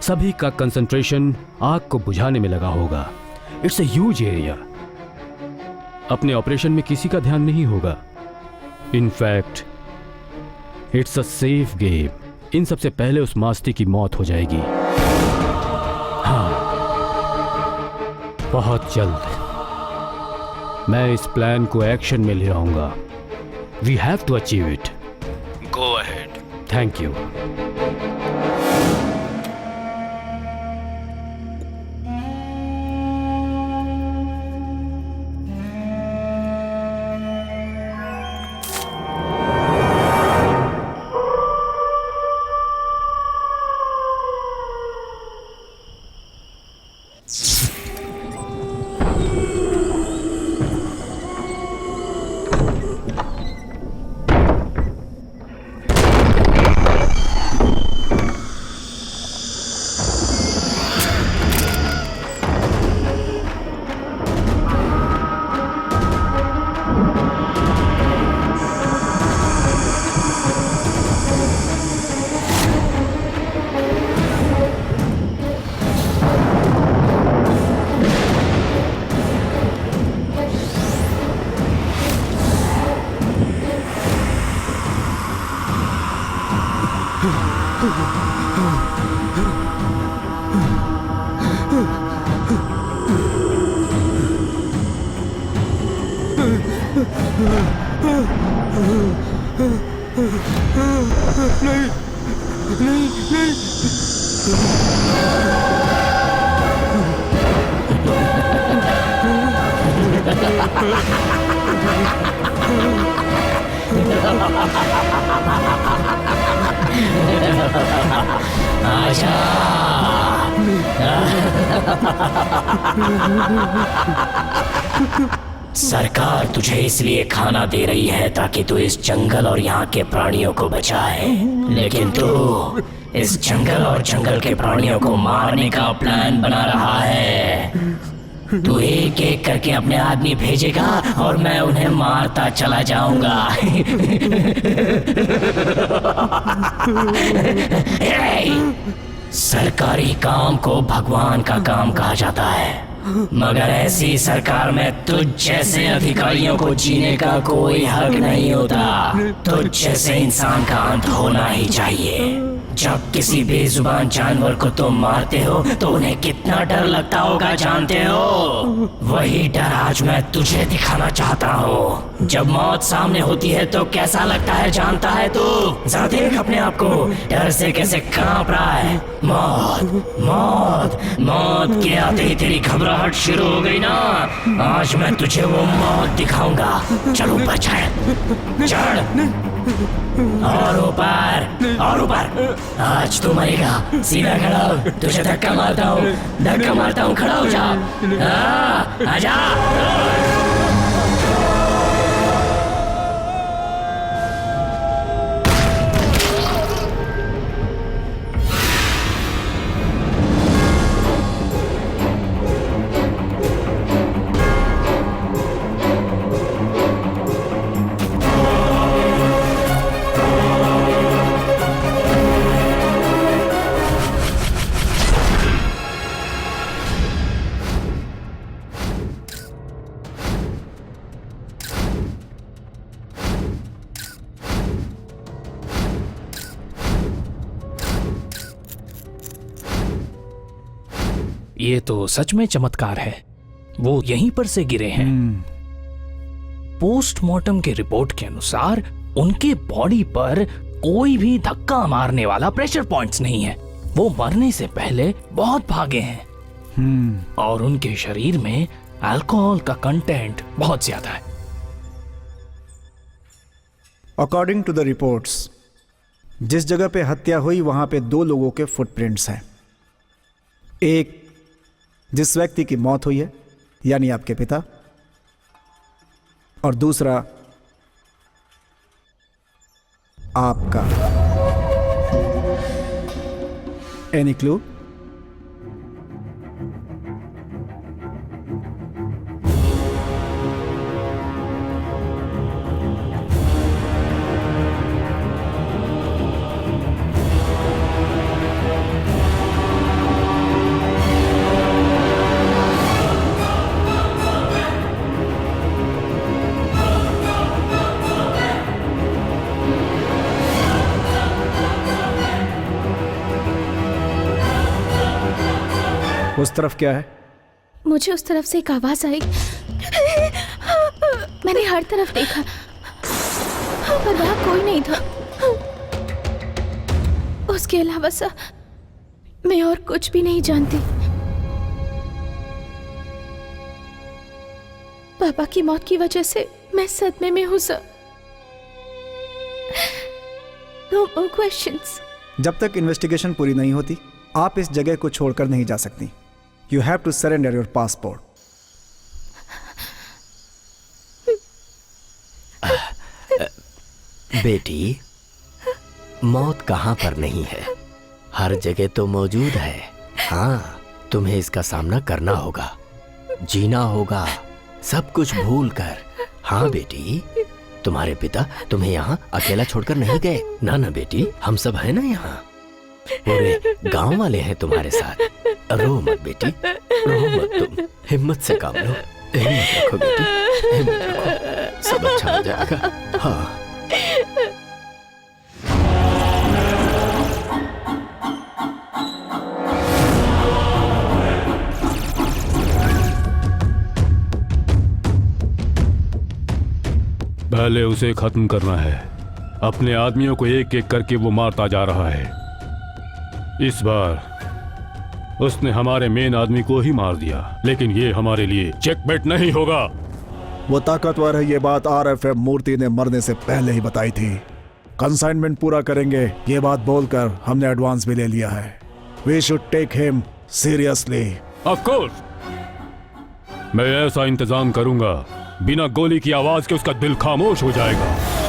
सभी का कंसंट्रेशन आग को बुझाने में लगा होगा। It's a huge area. अपने ऑपरेशन में किसी का ध्यान नहीं होगा। In fact it's a safe game. इन सबसे पहले उस मास्ती की मौत हो जाएगी। हाँ, बहुत जल्द मैं इस प्लान को एक्शन में ले आऊंगा। We have to achieve it. Go ahead. Thank you. सरकार तुझे इसलिए खाना दे रही है ताकि तू इस जंगल और यहाँ के प्राणियों को बचाए, लेकिन तू इस जंगल और जंगल के प्राणियों को मारने का प्लान बना रहा है। तू एक एक करके अपने आदमी भेजेगा और मैं उन्हें मारता चला जाऊंगा। सरकारी काम को भगवान का काम कहा जाता है, मगर ऐसी सरकार में तुझ जैसे अधिकारियों को जीने का कोई हक नहीं होता। तुझ जैसे इंसान का अंत होना ही चाहिए। जब किसी बेजुबान जानवर को तुम मारते हो तो उन्हें कितना डर लगता होगा जानते हो? वही डर आज मैं तुझे दिखाना चाहता हूँ। जब मौत सामने होती है तो कैसा लगता है जानता है तू? जरा देख अपने आप को, डर से कैसे कांप रहा है। मौत मौत मौत के आते ही तेरी घबराहट शुरू हो गई ना। आज मैं तुझे वो मौत दिखाऊंगा। चल ऊपर चढ़ और ऊपर और ऊपर। आज तू मरेगा। सीधा खड़ा हो, तुझे धक्का मारता हूँ, खड़ा हो जा। आजा। ये तो सच में चमत्कार है। वो यहीं पर से गिरे हैं। पोस्टमार्टम के रिपोर्ट के अनुसार उनके बॉडी पर कोई भी धक्का मारने वाला प्रेशर पॉइंट्स नहीं है। वो मरने से पहले बहुत भागे हैं और उनके शरीर में अल्कोहल का कंटेंट बहुत ज्यादा है। अकॉर्डिंग टू द रिपोर्ट्स, जिस जगह पे हत्या हुई वहां पे 2 लोगों के फुटप्रिंट्स हैं। एक जिस व्यक्ति की मौत हुई है यानी आपके पिता, और दूसरा आपका। Any clue? उस तरफ क्या है? मुझे उस तरफ से एक आवाज आई। मैंने हर तरफ देखा पर वहां कोई नहीं था। उसके अलावा मैं और कुछ भी नहीं जानती। पापा की मौत की वजह से मैं सदमे में हूं सर। No more questions। जब तक इन्वेस्टिगेशन पूरी नहीं होती आप इस जगह को छोड़कर नहीं जा सकती। You have to surrender your passport। बेटी, मौत कहाँ पर नहीं है, हर जगह तो मौजूद है। हाँ, तुम्हें इसका सामना करना होगा, जीना होगा, सब कुछ भूल कर। हाँ बेटी, तुम्हारे पिता तुम्हें यहाँ अकेला छोड़कर नहीं गए। ना ना बेटी, हम सब है ना यहाँ, पूरे गांव वाले हैं तुम्हारे साथ। रो मत बेटी, रो मत तुम, हिम्मत से काम लो, हिम्मत रखो बेटी, हिम्मत रखो, सब अच्छा हो जाएगा। हाँ। पहले उसे खत्म करना है। अपने आदमियों को एक एक करके वो मारता जा रहा है। इस बार उसने हमारे मेन आदमी को ही मार दिया, लेकिन ये हमारे लिए चेकमेट नहीं होगा। वो ताकतवर है, ये बात RFM मूर्ति ने मरने से पहले ही बताई थी। कंसाइनमेंट पूरा करेंगे, ये बात बोलकर हमने एडवांस भी ले लिया है। We should take him seriously. Of course, मैं ऐसा इंतजाम करूंगा बिना गोली की आवाज के उसका दिल खामोश हो जाएगा।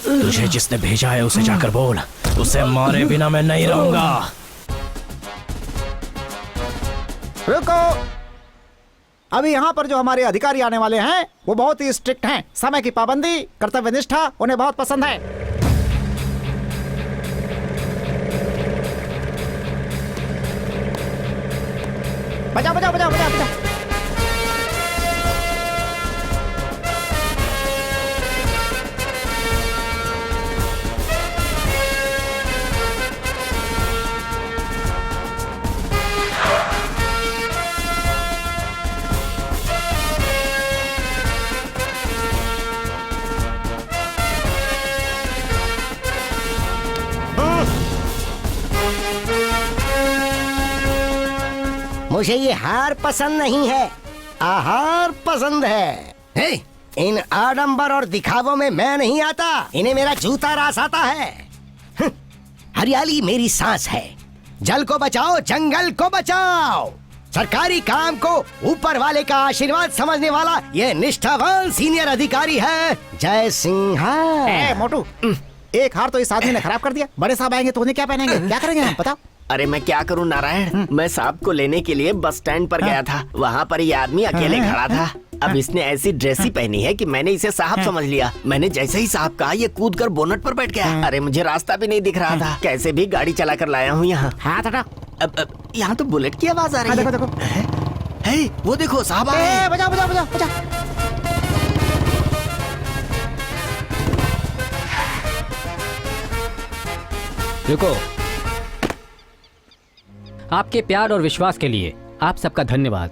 तुझे जिसने भेजा है उसे जाकर बोल, उसे मारे बिना मैं नहीं रहूंगा। रुको, अभी यहाँ पर जो हमारे अधिकारी आने वाले हैं वो बहुत ही स्ट्रिक्ट हैं। समय की पाबंदी, कर्तव्य निष्ठा उन्हें बहुत पसंद है। बजाओ बजाओ बजाओ बजाओ बजाओ। मुझे ये हार पसंद नहीं है, आहार पसंद है। हे, इन आडंबर और दिखावों में मैं नहीं आता, इन्हें मेरा जूता रास आता है। हरियाली मेरी सांस है। जल को बचाओ, जंगल को बचाओ। सरकारी काम को ऊपर वाले का आशीर्वाद समझने वाला ये निष्ठावान सीनियर अधिकारी है जय सिंह। मोटू, एक हार तो इस आदमी ने खराब कर दिया। बड़े साहब आएंगे तो उन्हें क्या पहनेंगे, क्या करेंगे हम, बताओ। अरे मैं क्या करूं नारायण, मैं साहब को लेने के लिए बस स्टैंड पर गया था। वहाँ पर ये आदमी अकेले खड़ा था। अब इसने ऐसी ड्रेस ही पहनी है कि मैंने इसे साहब समझ लिया। मैंने जैसे ही साहब कहा, ये कूद कर बोनट पर बैठ गया। अरे मुझे रास्ता भी नहीं दिख रहा था, कैसे भी गाड़ी चला कर लाया हूँ यहाँ। अब यहाँ तो बुलेट की आवाज आ रही है। देखो है, वो देखो साहब आए। बजाओ बजाओ बजाओ बजाओ। देखो, आपके प्यार और विश्वास के लिए आप सबका धन्यवाद,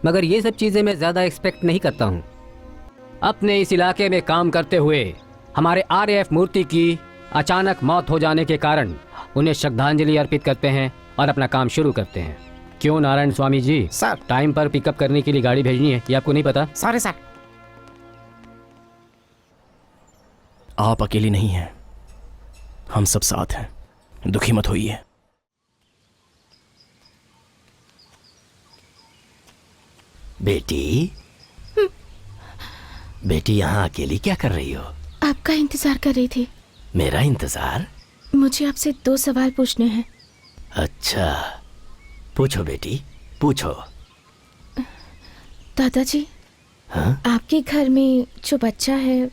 मगर ये सब चीजें मैं ज्यादा एक्सपेक्ट नहीं करता हूँ। अपने इस इलाके में काम करते हुए हमारे RAF मूर्ति की अचानक मौत हो जाने के कारण उन्हें श्रद्धांजलि अर्पित करते हैं और अपना काम शुरू करते हैं। क्यों नारायण स्वामी जी? सर, टाइम पर पिकअप करने के लिए गाड़ी भेजनी है, ये आपको नहीं पता? Sorry sir. आप अकेली नहीं हैं, हम सब साथ हैं, दुखी मत होइए। बेटी, बेटी यहाँ अकेली क्या कर रही हो? आपका इंतजार कर रही थी। मेरा इंतजार? मुझे आपसे 2 सवाल पूछने हैं। अच्छा, पूछो बेटी, पूछो। दादाजी, हाँ? आपके घर में जो बच्चा है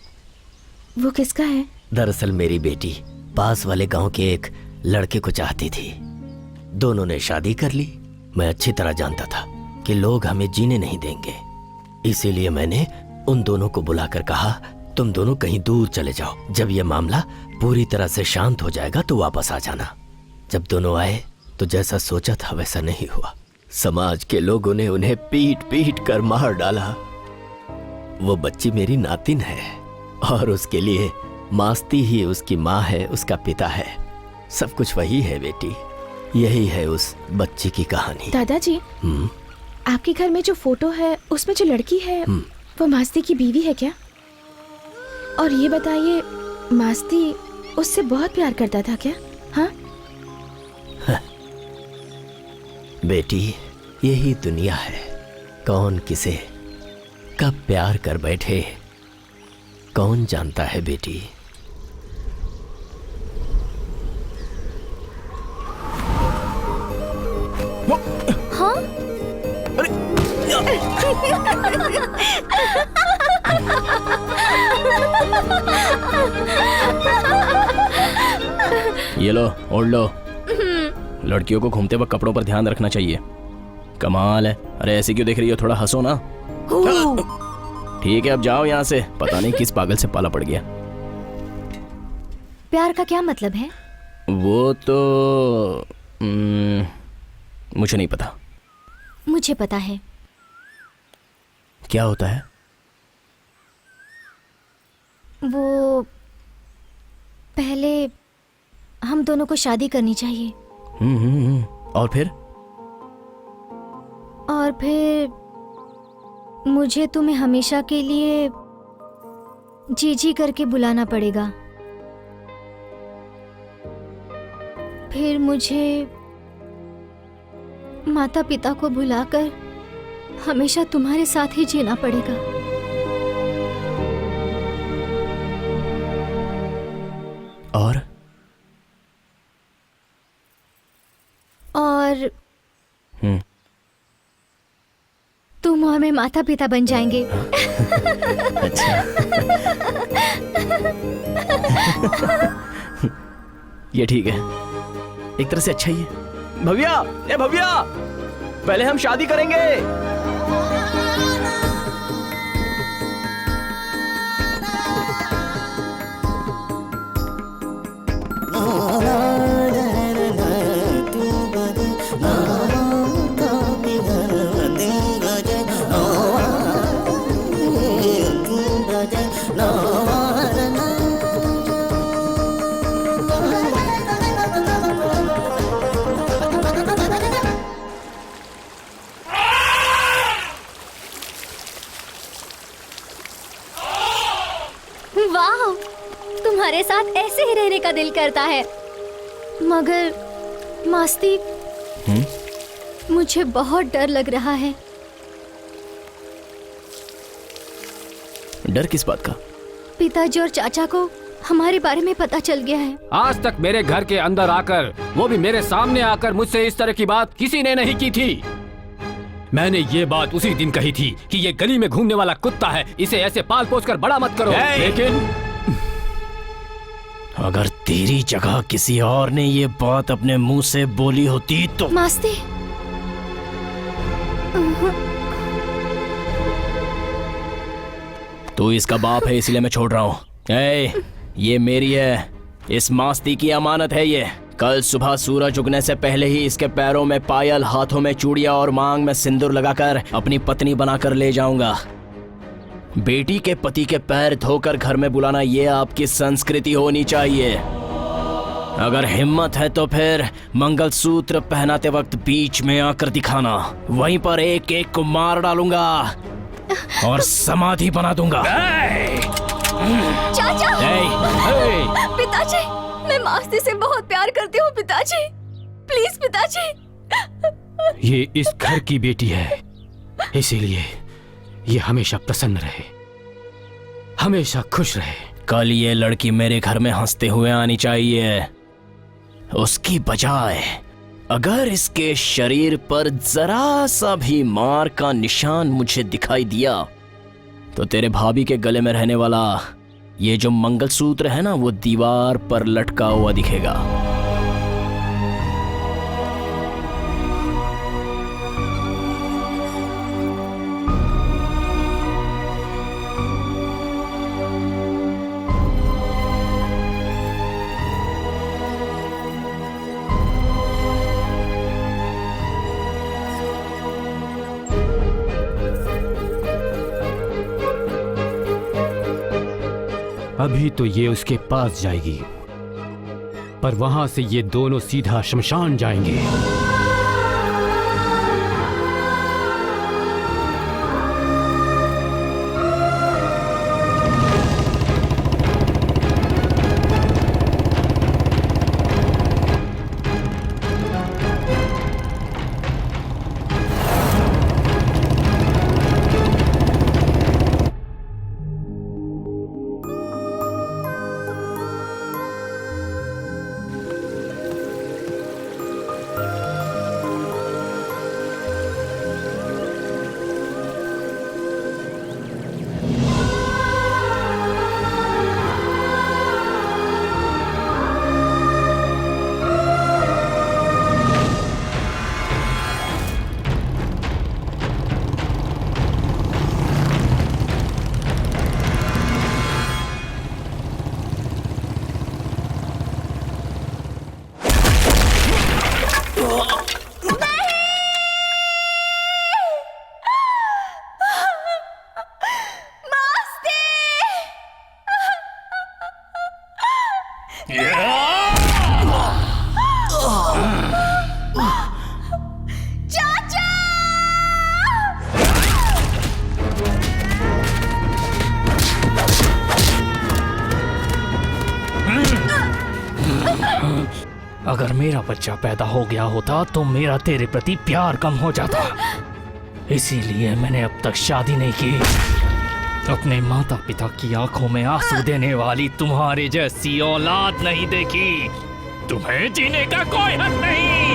वो किसका है? दरअसल मेरी बेटी पास वाले गांव के एक लड़के को चाहती थी। दोनों ने शादी कर ली। मैं अच्छी तरह जानता था कि लोग हमें जीने नहीं देंगे, इसीलिए मैंने उन दोनों को बुलाकर कहा, तुम दोनों कहीं दूर चले जाओ। जब यह मामला पूरी तरह से शांत हो जाएगा तो वापस आ जाना। जब दोनों आए तो जैसा सोचा था वैसा नहीं हुआ। समाज के लोगों ने उन्हें पीट पीट कर मार डाला। वो बच्ची मेरी नातिन है और उसके लिए मास्ती ही उसकी माँ है, उसका पिता है, सब कुछ वही है बेटी। यही है उस बच्ची की कहानी। दादाजी, आपके घर में जो फोटो है उसमें जो लड़की है वो मास्ती की बीवी है क्या? और ये बताइए, मास्ती उससे बहुत प्यार करता था क्या? हाँ बेटी, यही दुनिया है। कौन किसे कब प्यार कर बैठे कौन जानता है बेटी। हाँ? ये लो, ओढ़ लो। लड़कियों को घूमते वक्त कपड़ों पर ध्यान रखना चाहिए। कमाल है। अरे ऐसे क्यों देख रही हो, थोड़ा हंसो ना। ठीक है अब जाओ यहाँ से, पता नहीं किस पागल से पाला पड़ गया। प्यार का क्या मतलब है? वो तो मुझे नहीं पता। मुझे पता है। क्या होता है? वो पहले हम दोनों को शादी करनी चाहिए। और फिर मुझे तुम्हें हमेशा के लिए जी जी करके बुलाना पड़ेगा। फिर मुझे माता पिता को भुलाकर हमेशा तुम्हारे साथ ही जीना पड़ेगा। और तुम और मैं माता पिता बन जाएंगे। अच्छा। ये ठीक है, एक तरह से अच्छा ही है। भव्या, ए भव्या, पहले हम शादी करेंगे। वाह, तुम्हारे साथ ऐसे ही रहने का दिल करता है। मगर मास्ती, मुझे बहुत डर लग रहा है। डर किस बात का? पिताजी और चाचा को हमारे बारे में पता चल गया है। आज तक मेरे घर के अंदर आकर, वो भी मेरे सामने आकर मुझसे इस तरह की बात किसी ने नहीं की थी। मैंने ये बात उसी दिन कही थी कि ये गली में घूमने वाला कुत्ता है, इसे ऐसे पाल पोस कर बड़ा मत करो। लेकिन अगर तेरी जगह किसी और ने ये बात अपने मुंह से बोली होती तो। मास्ती, तू इसका बाप है इसलिए मैं छोड़ रहा हूँ। ये मेरी है, इस मास्ती की अमानत है ये। कल सुबह सूरज उगने से पहले ही इसके पैरों में पायल, हाथों में चूड़ियां और मांग में सिंदूर लगाकर अपनी पत्नी बनाकर ले जाऊंगा। बेटी के पति के पैर धोकर घर में बुलाना ये आपकी संस्कृति होनी चाहिए। अगर हिम्मत है तो फिर मंगलसूत्र पहनाते वक्त बीच में आकर दिखाना, वहीं पर एक एक को मार डालूंगा और समाधि बना दूंगा। चाचा! पिताजी, मैं मास्ती से बहुत प्यार करती हूँ पिताजी, प्लीज पिताजी। ये इस घर की बेटी है, इसीलिए ये हमेशा प्रसन्न रहे, हमेशा खुश रहे। कल ये लड़की मेरे घर में हंसते हुए आनी चाहिए, उसकी बजाय अगर इसके शरीर पर जरा सा भी मार का निशान मुझे दिखाई दिया तो तेरे भाभी के गले में रहने वाला ये जो मंगलसूत्र है ना, वो दीवार पर लटका हुआ दिखेगा। अभी तो ये उसके पास जाएगी, पर वहां से ये दोनों सीधा शमशान जाएंगे। चाचा! अगर मेरा बच्चा पैदा हो गया होता तो मेरा तेरे प्रति प्यार कम हो जाता। इसीलिए मैंने अब तक शादी नहीं की। अपने माता पिता की आंखों में आंसू देने वाली तुम्हारे जैसी औलाद नहीं देखी। तुम्हें जीने का कोई हक नहीं।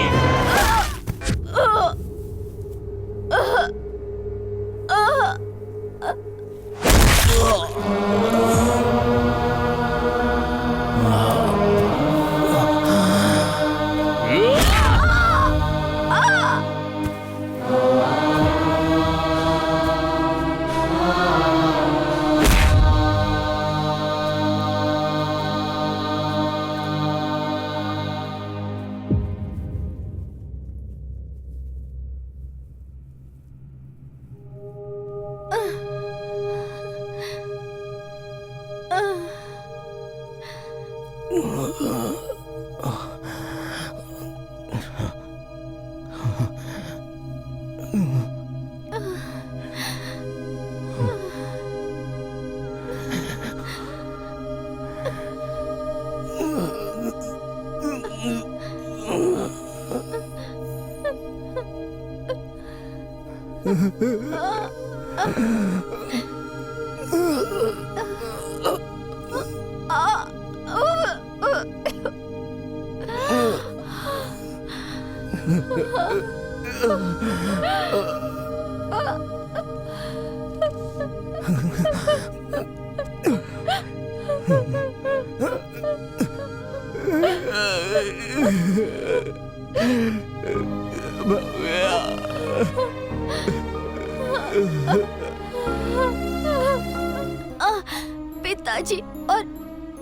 पिताजी और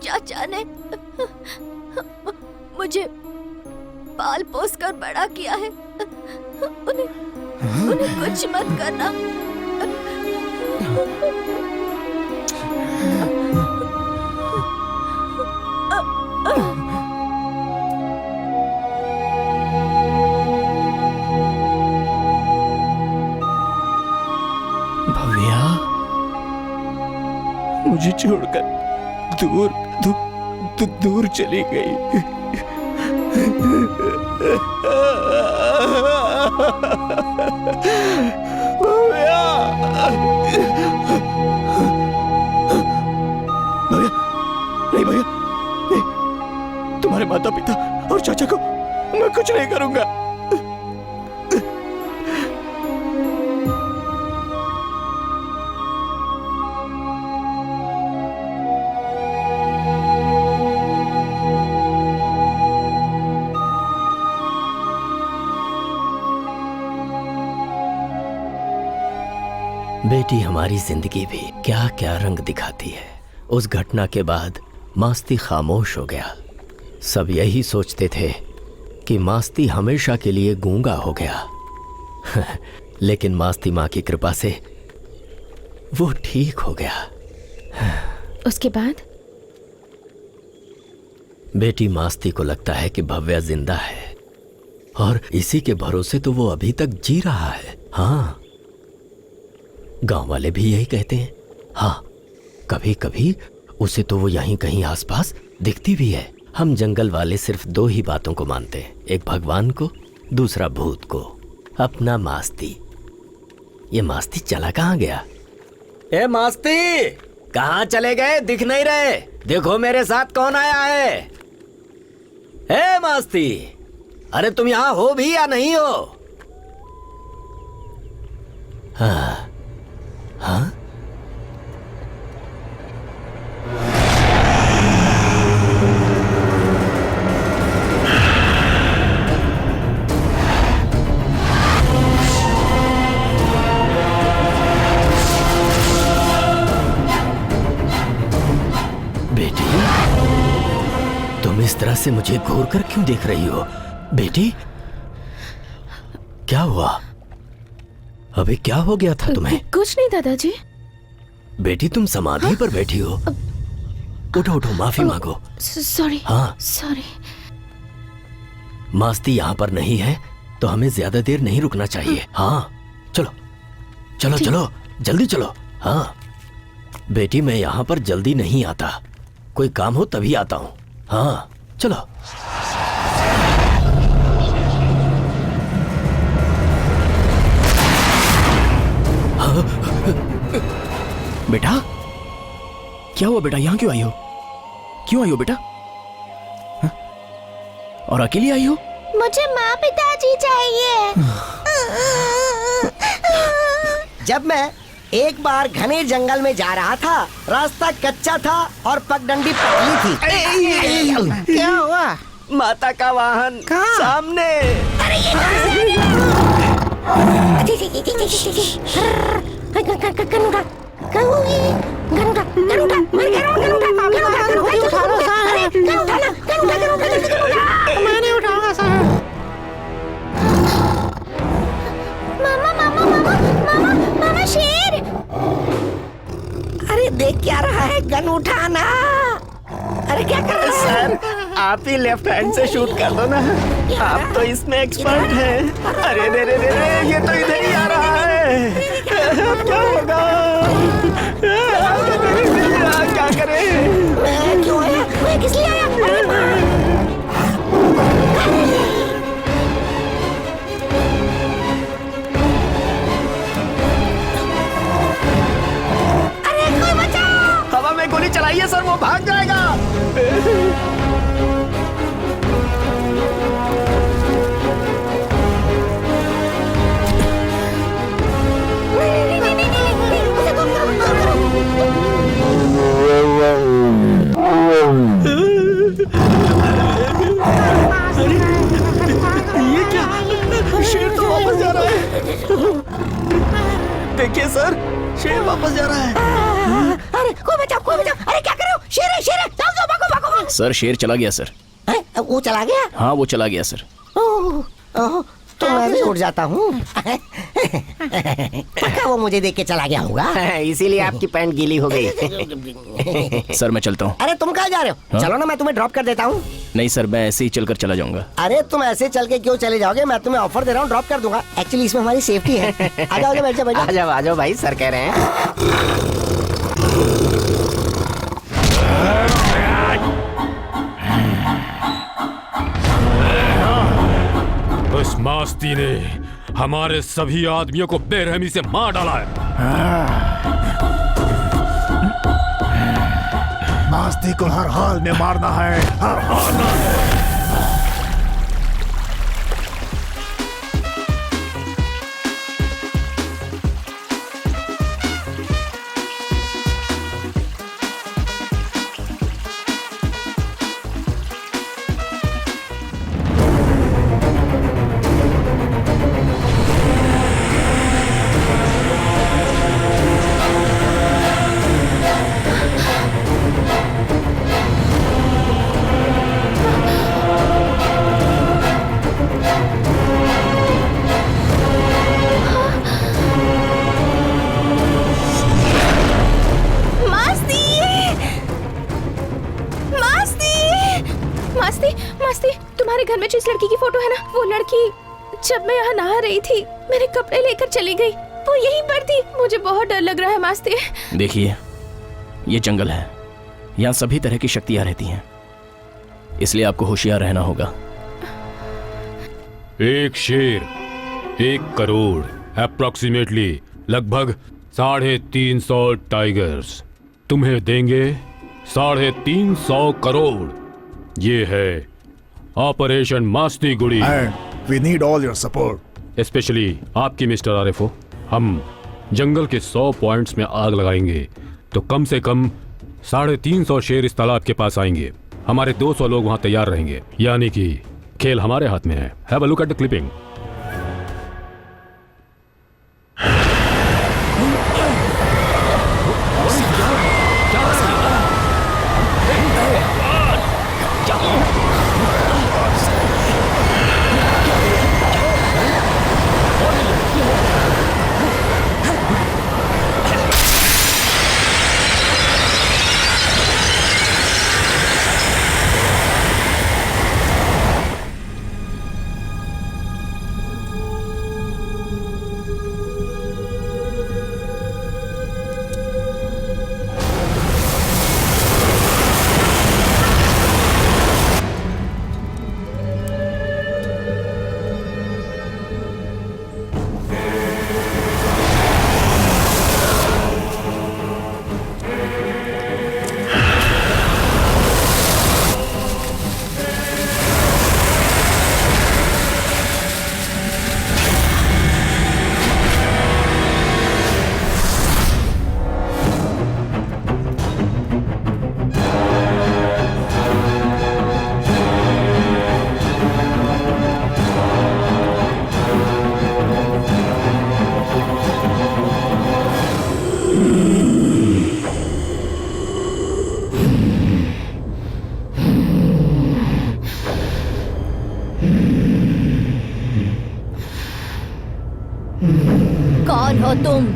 चाचा ने मुझे पाल पोस कर बड़ा किया है। उन्हें कुछ मत करना। भव्या, मुझे छोड़कर दूर दूर दूर चली गई। भव्या, नहीं भैया, नहीं। तुम्हारे माता पिता और चाचा को मैं कुछ नहीं करूंगा। बेटी हमारी जिंदगी भी क्या क्या रंग दिखाती है। उस घटना के बाद मास्ती खामोश हो गया। सब यही सोचते थे कि मास्ती हमेशा के लिए गूंगा हो गया। लेकिन मास्ती माँ की कृपा से वो ठीक हो गया। उसके बाद बेटी मास्ती को लगता है कि भव्या जिंदा है और इसी के भरोसे तो वो अभी तक जी रहा है। हाँ, गांव वाले भी यही कहते हैं। हाँ, कभी कभी उसे तो वो यहीं कहीं आसपास दिखती भी है। हम जंगल वाले सिर्फ दो ही बातों को मानते हैं, एक भगवान को, दूसरा भूत को। अपना मास्ती। ये मास्ती चला कहाँ गया? ए मास्ती, कहाँ चले गए? दिख नहीं रहे। देखो मेरे साथ कौन आया है। ए मास्ती, अरे तुम यहाँ हो भी या नहीं हो? हाँ हाँ, बेटी तुम इस तरह से मुझे घूर कर क्यों देख रही हो? बेटी क्या हुआ? अभी क्या हो गया था तुम्हें? कुछ नहीं दादाजी। बेटी तुम समाधि पर बैठी हो। उठो उठो, माफी मांगो। सॉरी। हाँ। सॉरी। मास्ती यहाँ पर नहीं है तो हमें ज्यादा देर नहीं रुकना चाहिए। हाँ चलो चलो चलो, जल्दी चलो। हाँ बेटी, मैं यहाँ पर जल्दी नहीं आता, कोई काम हो तभी आता हूँ। हाँ चलो। हाँ। बेटा क्या हुआ बेटा, यहाँ क्यों आई हो? क्यों आई हो बेटा? हाँ? और अकेली आई हो? मुझे माँ पिताजी चाहिए। जब मैं एक बार घने जंगल में जा रहा था, रास्ता कच्चा था और पगडंडी पतली थी। क्या हुआ? माता का वाहन सामने। मैंने उठाया सर। मामा मामा मामा मामा मामा शेर। अरे देख क्या रहा है, गन उठाना। अरे क्या कर रहा है? सर आप ही लेफ्ट हैंड से शूट कर दो ना, आप तो इसमें एक्सपर्ट हैं। अरे रे रे रे, ये तो इधर ही आ रहा है। अब क्या होगा? क्या करें? मैं क्यों आया? मैं किस लिए आया? अरे कोई बचाओ! हवा में गोली चलाइए सर, वो भाग जाएगा। ये क्या? शेर तो वापस जा रहा है। देखिए सर, शेर वापस जा रहा है। अरे कोई बचाओ, कोई बचाओ। अरे क्या कर रहे हो? शेर है, शेर है। जाओ जाओ, भागो भागो भागो। सर शेर चला गया सर। वो चला गया? हाँ वो चला गया सर। ओह, तो मैं भी उठ जाता हूँ। पक्का वो मुझे देख के चला गया होगा, इसीलिए आपकी पैंट गीली हो गई। सर मैं चलता हूँ। अरे तुम कहाँ जा रहे हो? हाँ? चलो ना, मैं तुम्हें ड्रॉप कर देता हूँ। नहीं सर, मैं ऐसे ही चलकर चला जाऊंगा। अरे तुम ऐसे चल के क्यों चले जाओगे? मैं तुम्हें ऑफर दे रहा हूँ, ड्रॉप कर दूंगा। एक्चुअली इसमें हमारी सेफ्टी है। आ जाओ, बैठ जाओ, बैठ जाओ। आ जाओ आ जाओ भाई, सर कह रहे हैं। उस मास्ती ने हमारे सभी आदमियों को बेरहमी से मार डाला है। मास्ती को हर हाल में मारना है, हर हाल में। तुम्हारे घर में जिस लड़की की फोटो है ना, वो लड़की जब मैं यहाँ नहा रही थी मेरे कपड़े लेकर चली गई। वो यहीं पर थी। मुझे बहुत डर लग रहा है मास्ती। देखिए ये जंगल है, यहाँ सभी तरह की शक्तियाँ रहती हैं, इसलिए आपको होशियार रहना होगा। एक शेर 1 करोड़ अप्रोक्सीमेटली लगभग 350 टाइगर्स तुम्हें देंगे 350 करोड़। ये है operation Masti Gudi. And we need all your support. Specially आपकी मिस्टर आरिफो। हम जंगल के 100 पॉइंट्स में आग लगाएंगे तो कम से कम 350 शेर इस तालाब के पास आएंगे। हमारे 200 लोग वहां तैयार रहेंगे, यानी कि खेल हमारे हाथ में है। Have a look at the clipping. कौन हो तुम?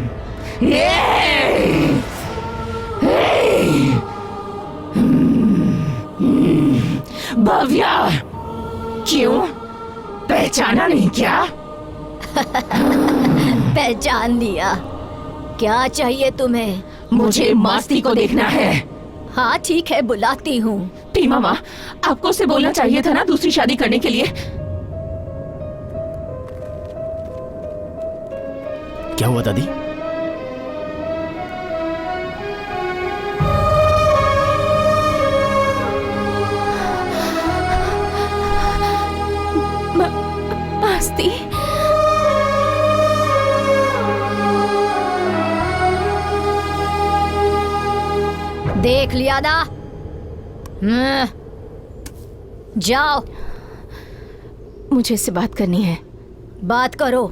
भव्या, क्यों पहचाना नहीं क्या? पहचान लिया। क्या चाहिए तुम्हें? मुझे मास्ती को देखना है। हाँ ठीक है, बुलाती हूँ। टी मामा, आपको उसे बोलना चाहिए था ना दूसरी शादी करने के लिए। क्या हुआ दादी? मास्ती, देख लिया ना? जाओ। मुझे इससे बात करनी है। बात करो।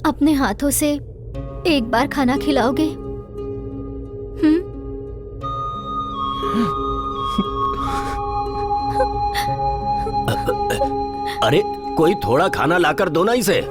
अपने हाथों से एक बार खाना खिलाओगे? अरे कोई थोड़ा खाना लाकर दो ना इसे।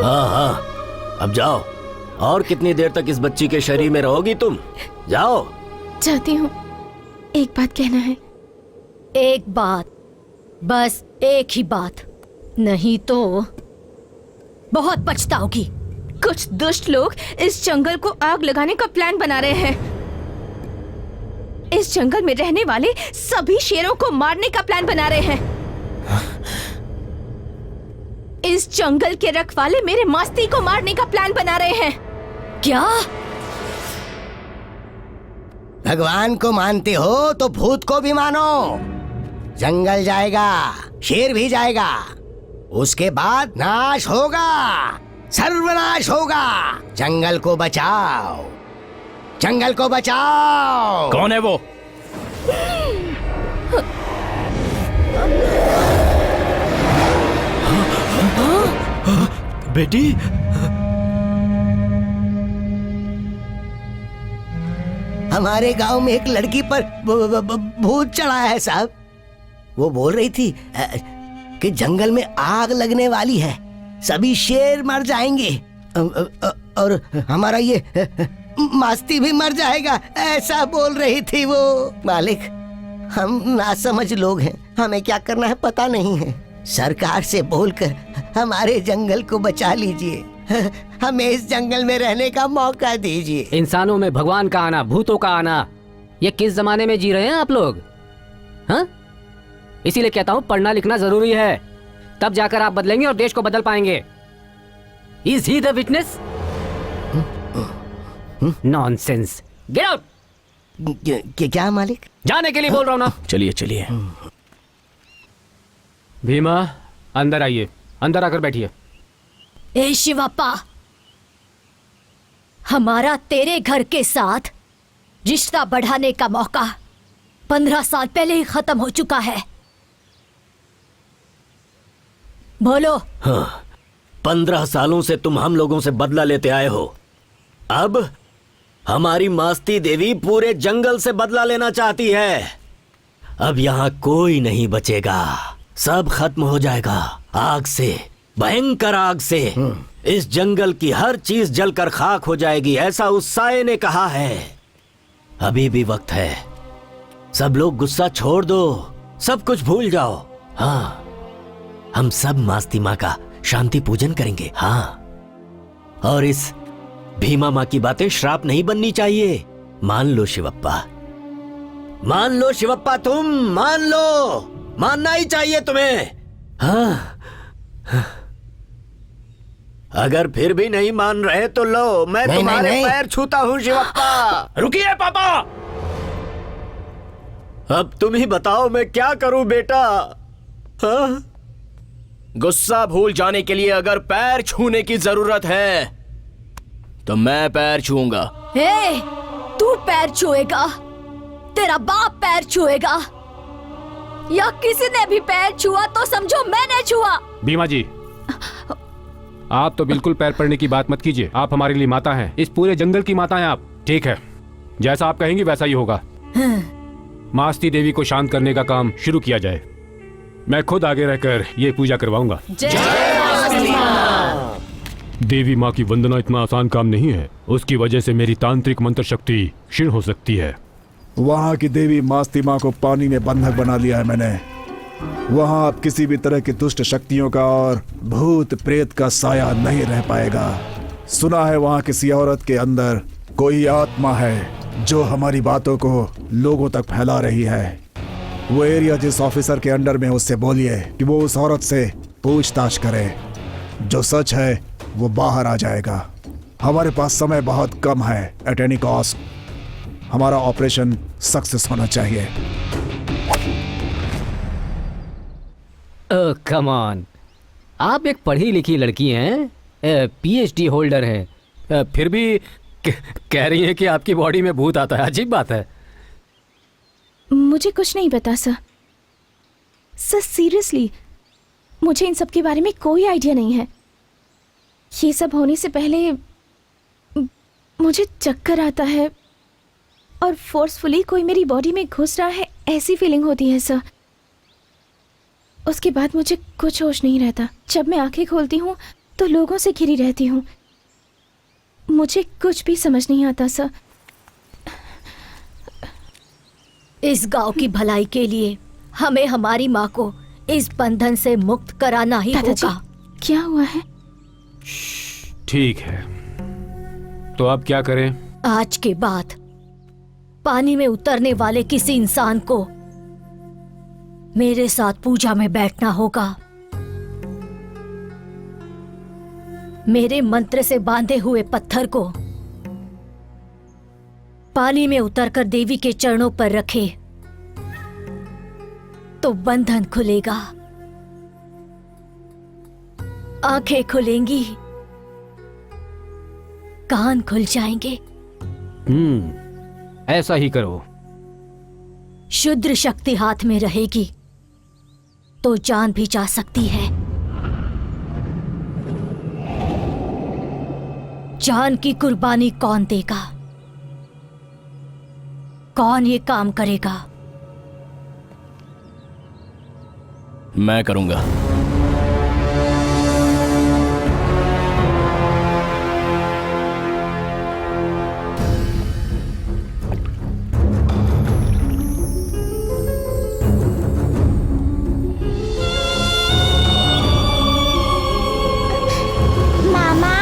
हाँ हाँ, अब जाओ। और कितनी देर तक इस बच्ची के शरीर में रहोगी तुम? जाओ। चाहती हूँ, एक बात कहना है। एक बात, बस एक ही बात, नहीं तो बहुत पछताओगी। कुछ दुष्ट लोग इस जंगल को आग लगाने का प्लान बना रहे हैं। इस जंगल में रहने वाले सभी शेरों को मारने का प्लान बना रहे हैं। इस जंगल के रखवाले मेरे मास्ती को मारने का प्लान बना रहे हैं। क्या? भगवान को मानते हो तो भूत को भी मानो। जंगल जाएगा, शेर भी जाएगा, उसके बाद नाश होगा, सर्वनाश होगा। जंगल को बचाओ, जंगल को बचाओ। कौन है वो? बेटी, हमारे गांव में एक लड़की पर भूत चढ़ा है साहब। वो बोल रही थी कि जंगल में आग लगने वाली है, सभी शेर मर जाएंगे और हमारा ये मास्ती भी मर जाएगा, ऐसा बोल रही थी वो। मालिक, हम नासमझ लोग हैं, हमें क्या करना है पता नहीं है। सरकार से बोलकर हमारे जंगल को बचा लीजिए, हमें इस जंगल में रहने का मौका दीजिए। इंसानों में भगवान का आना, भूतों का आना, ये किस जमाने में जी रहे हैं आप लोग? हाँ, इसीलिए कहता हूँ पढ़ना लिखना जरूरी है, तब जाकर आप बदलेंगे और देश को बदल पाएंगे। Is he the witness? Nonsense. Get out. क्या मालिक? जाने के लिए बोल रहा हूँ ना। चलिए चलिए। भीमा, अंदर आइए, अंदर आकर बैठिए। ए शिवप्पा, हमारा तेरे घर के साथ रिश्ता बढ़ाने का मौका 15 साल पहले ही खत्म हो चुका है। बोलो। हाँ, 15 सालों से तुम हम लोगों से बदला लेते आए हो। अब हमारी मास्ती देवी पूरे जंगल से बदला लेना चाहती है। अब यहाँ कोई नहीं बचेगा, सब खत्म हो जाएगा आग से, भयंकर आग से। इस जंगल की हर चीज जलकर खाक हो जाएगी, ऐसा उस साये ने कहा है। अभी भी वक्त है, सब लोग गुस्सा छोड़ दो, सब कुछ भूल जाओ। हाँ, हम सब मास्ती माँ का शांति पूजन करेंगे। हाँ, और इस भीमा माँ की बातें श्राप नहीं बननी चाहिए। मान लो शिवप्पा, मान लो शिवप्पा, तुम मान लो, मानना ही चाहिए तुम्हें। हाँ, अगर फिर भी नहीं मान रहे तो लो, मैं तुम्हारे पैर छूता हूँ शिवप्पा। रुकिए पापा, अब तुम ही बताओ मैं क्या करूं बेटा। हाँ? गुस्सा भूल जाने के लिए अगर पैर छूने की जरूरत है तो मैं पैर छूऊंगा। हे, तू पैर छुएगा, तेरा बाप पैर छुएगा, या किसी ने भी पैर छुआ तो समझो मैंने छुआ। भीमा जी, आप तो बिल्कुल पैर पड़ने की बात मत कीजिए। आप हमारे लिए माता हैं, इस पूरे जंगल की माता हैं आप। ठीक है, जैसा आप कहेंगी वैसा ही होगा। मास्ती देवी को शांत करने का काम शुरू किया जाए। मैं खुद आगे रहकर ये पूजा करवाऊंगा। देवी माँ की वंदना इतना आसान काम नहीं है, उसकी वजह से मेरी तांत्रिक मंत्र शक्ति क्षीण हो सकती है। वहाँ की देवी मास्ती माँ को पानी में बंधक बना लिया है मैंने। वहाँ अब किसी भी तरह की दुष्ट शक्तियों का और भूत प्रेत का साया नहीं रह पाएगा। सुना है वहाँ किसी औरत के अंदर कोई आत्मा है जो हमारी बातों को लोगों तक फैला रही है। वो एरिया जिस ऑफिसर के अंडर में, उससे बोलिए कि वो उस औरत से पूछताछ करे। जो सच है वो बाहर आ जाएगा। हमारे पास समय बहुत कम है। एट एनी कॉस्ट हमारा ऑपरेशन सक्सेस होना चाहिए। कम ऑन, आप एक पढ़ी लिखी लड़की हैं, पीएचडी होल्डर हैं, फिर भी कह रही हैं कि आपकी बॉडी में भूत आता है। अजीब बात है। मुझे कुछ नहीं पता सर। सर सीरियसली, मुझे इन सब के बारे में कोई आइडिया नहीं है। ये सब होने से पहले मुझे चक्कर आता है और फोर्सफुली कोई मेरी बॉडी में घुस रहा है, ऐसी फीलिंग होती है सर। उसके बाद मुझे कुछ होश नहीं रहता। जब मैं आंखें खोलती हूँ तो लोगों से घिरी रहती हूँ। मुझे कुछ भी समझ नहीं आता सर। इस गांव की भलाई के लिए हमें हमारी माँ को इस बंधन से मुक्त कराना ही होगा। क्या हुआ है? ठीक है, तो अब क्या करें? आज के बाद पानी में उतरने वाले किसी इंसान को मेरे साथ पूजा में बैठना होगा। मेरे मंत्र से बांधे हुए पत्थर को पानी में उतरकर देवी के चरणों पर रखे तो बंधन खुलेगा, आंखें खुलेंगी, कान खुल जाएंगे। ऐसा ही करो। शुद्र शक्ति हाथ में रहेगी तो जान भी जा सकती है। जान की कुर्बानी कौन देगा? कौन ये काम करेगा? मैं करूंगा। मामा,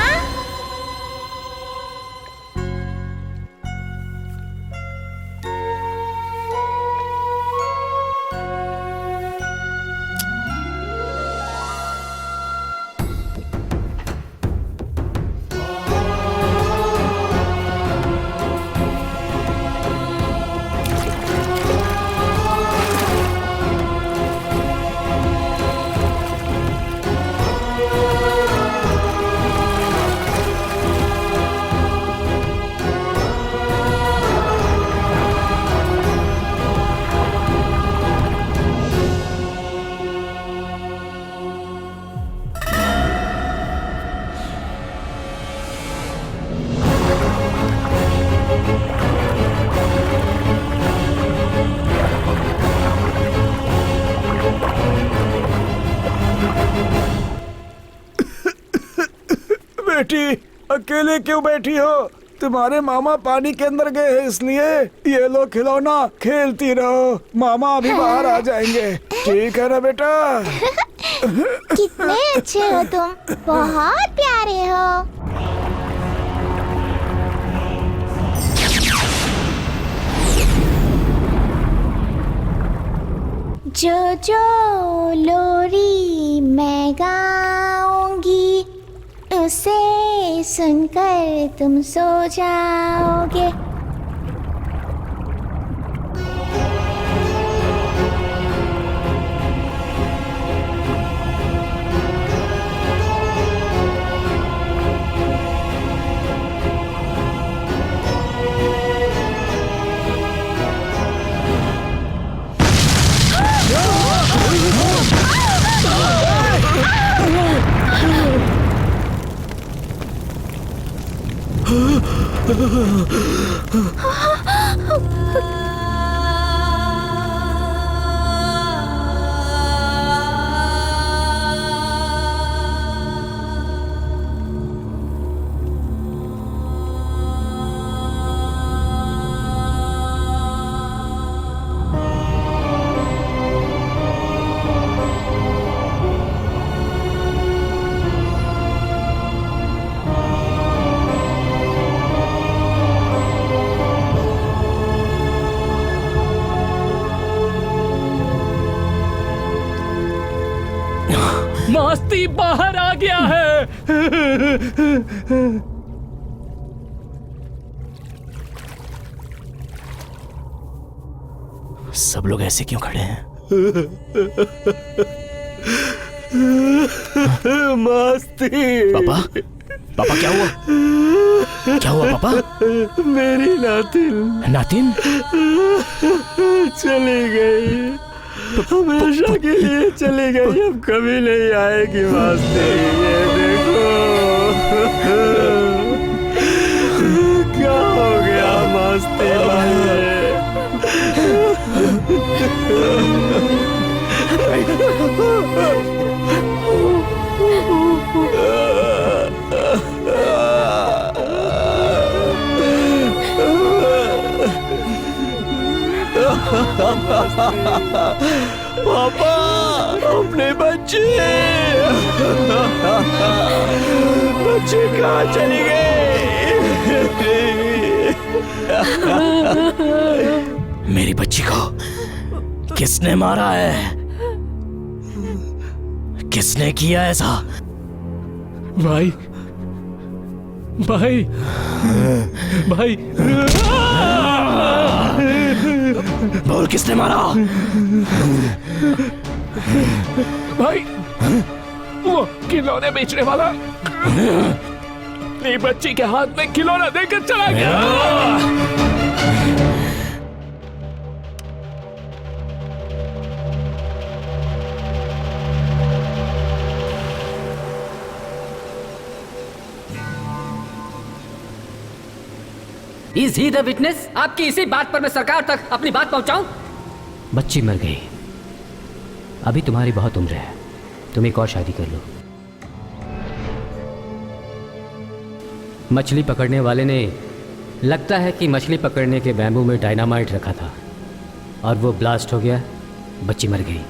बेटी अकेले क्यों बैठी हो? तुम्हारे मामा पानी के अंदर गए हैं, इसलिए ये लो खिलौना, खेलती रहो। मामा अभी बाहर आ जाएंगे। ठीक है ना बेटा? कितने अच्छे हो तुम, बहुत प्यारे हो। जो जो लोरी मैं गाऊंगी उसे सुनकर तुम सो जाओगे। मस्ती बाहर आ गया है। सब लोग ऐसे क्यों खड़े हैं? मस्ती। पापा, पापा क्या हुआ? क्या हुआ पापा? मेरी नातिन नातिन चली गई, हमेशा के लिए चली गई, अब कभी नहीं आएगी मस्ती। ये देखो क्या हो गया मस्ती भाई। पापा अपने बच्चे कहाँ चली गई? मेरी बच्ची को किसने मारा है? किसने किया ऐसा? भाई भाई भाई बोल किसने मारा? भाई वो खिलौने बेचने वाला मेरी बच्ची के हाथ में खिलौना देकर चला गया। Is he the witness? आपकी इसी बात पर मैं सरकार तक अपनी बात पहुंचाऊं? बच्ची मर गई, अभी तुम्हारी बहुत उम्र है, तुम एक और शादी कर लो। मछली पकड़ने वाले ने लगता है कि मछली पकड़ने के बैम्बू में डायनामाइट रखा था और वो ब्लास्ट हो गया, बच्ची मर गई।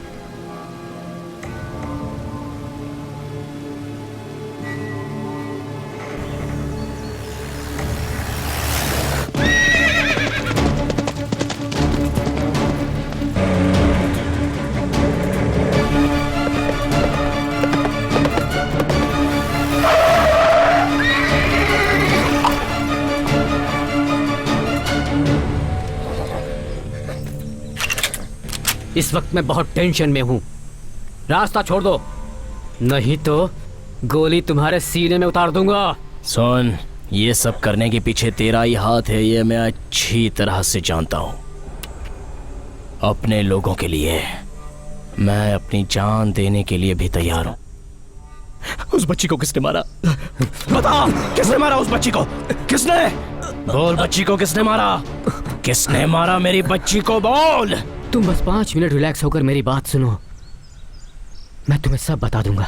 इस वक्त मैं बहुत टेंशन में हूं, रास्ता छोड़ दो नहीं तो गोली तुम्हारे सीने में उतार दूंगा। सुन, ये सब करने के पीछे तेरा ही हाथ है, ये मैं अच्छी तरह से जानता हूं। अपने लोगों के लिए मैं अपनी जान देने के लिए भी तैयार हूं। उस बच्ची को किसने मारा? बता, किसने मारा उस बच्ची को? किसने? बोल, बच्ची को किसने मारा? किसने मारा मेरी बच्ची को? बोल। तुम बस 5 मिनट रिलैक्स होकर मेरी बात सुनो, मैं तुम्हें सब बता दूंगा।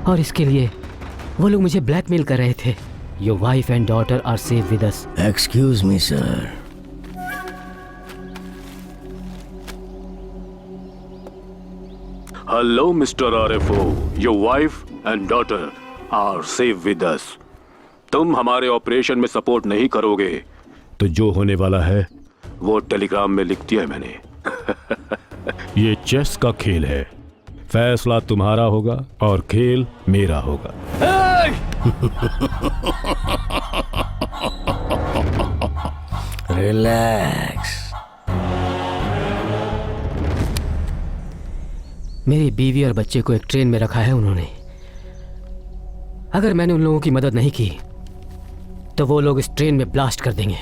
और इसके लिए वो लोग मुझे ब्लैकमेल कर रहे थे। Your wife and daughter are safe with us. Excuse me sir, Hello, Mr. RFO. Your wife and daughter are safe with us. तुम हमारे ऑपरेशन में सपोर्ट नहीं करोगे तो जो होने वाला है वो टेलीग्राम में लिख दिया है मैंने। ये चेस का खेल है, फैसला तुम्हारा होगा और खेल मेरा होगा। रिलैक्स। मेरी बीवी और बच्चे को एक ट्रेन में रखा है उन्होंने। अगर मैंने उन लोगों की मदद नहीं की तो वो लोग इस ट्रेन में ब्लास्ट कर देंगे।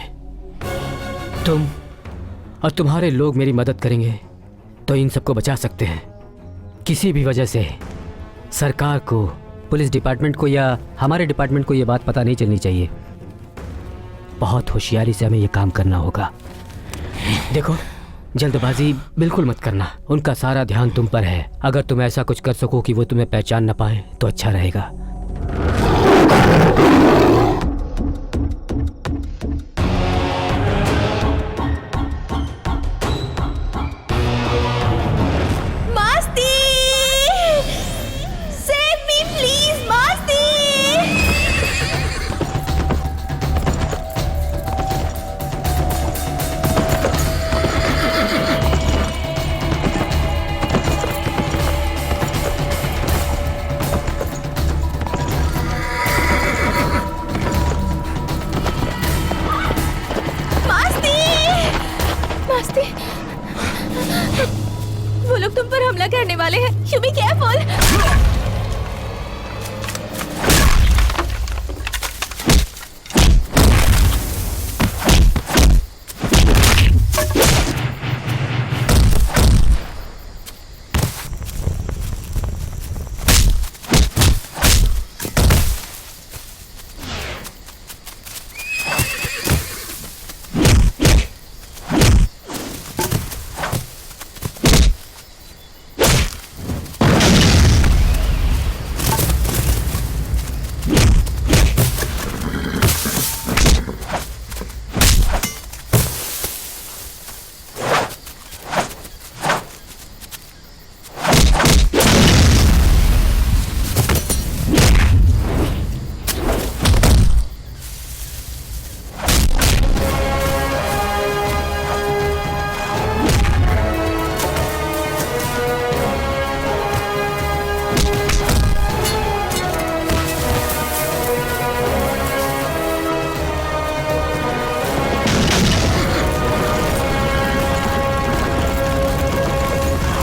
तुम और तुम्हारे लोग मेरी मदद करेंगे तो इन सबको बचा सकते हैं। किसी भी वजह से सरकार को, पुलिस डिपार्टमेंट को या हमारे डिपार्टमेंट को ये बात पता नहीं चलनी चाहिए। बहुत होशियारी से हमें ये काम करना होगा। देखो, जल्दबाजी बिल्कुल मत करना। उनका सारा ध्यान तुम पर है। अगर तुम ऐसा कुछ कर सको कि वो तुम्हें पहचान न पाए तो अच्छा रहेगा। Masti! Save me, please, Masti! Masti! वो लोग तुम पर हमला करने वाले हैं। You be careful!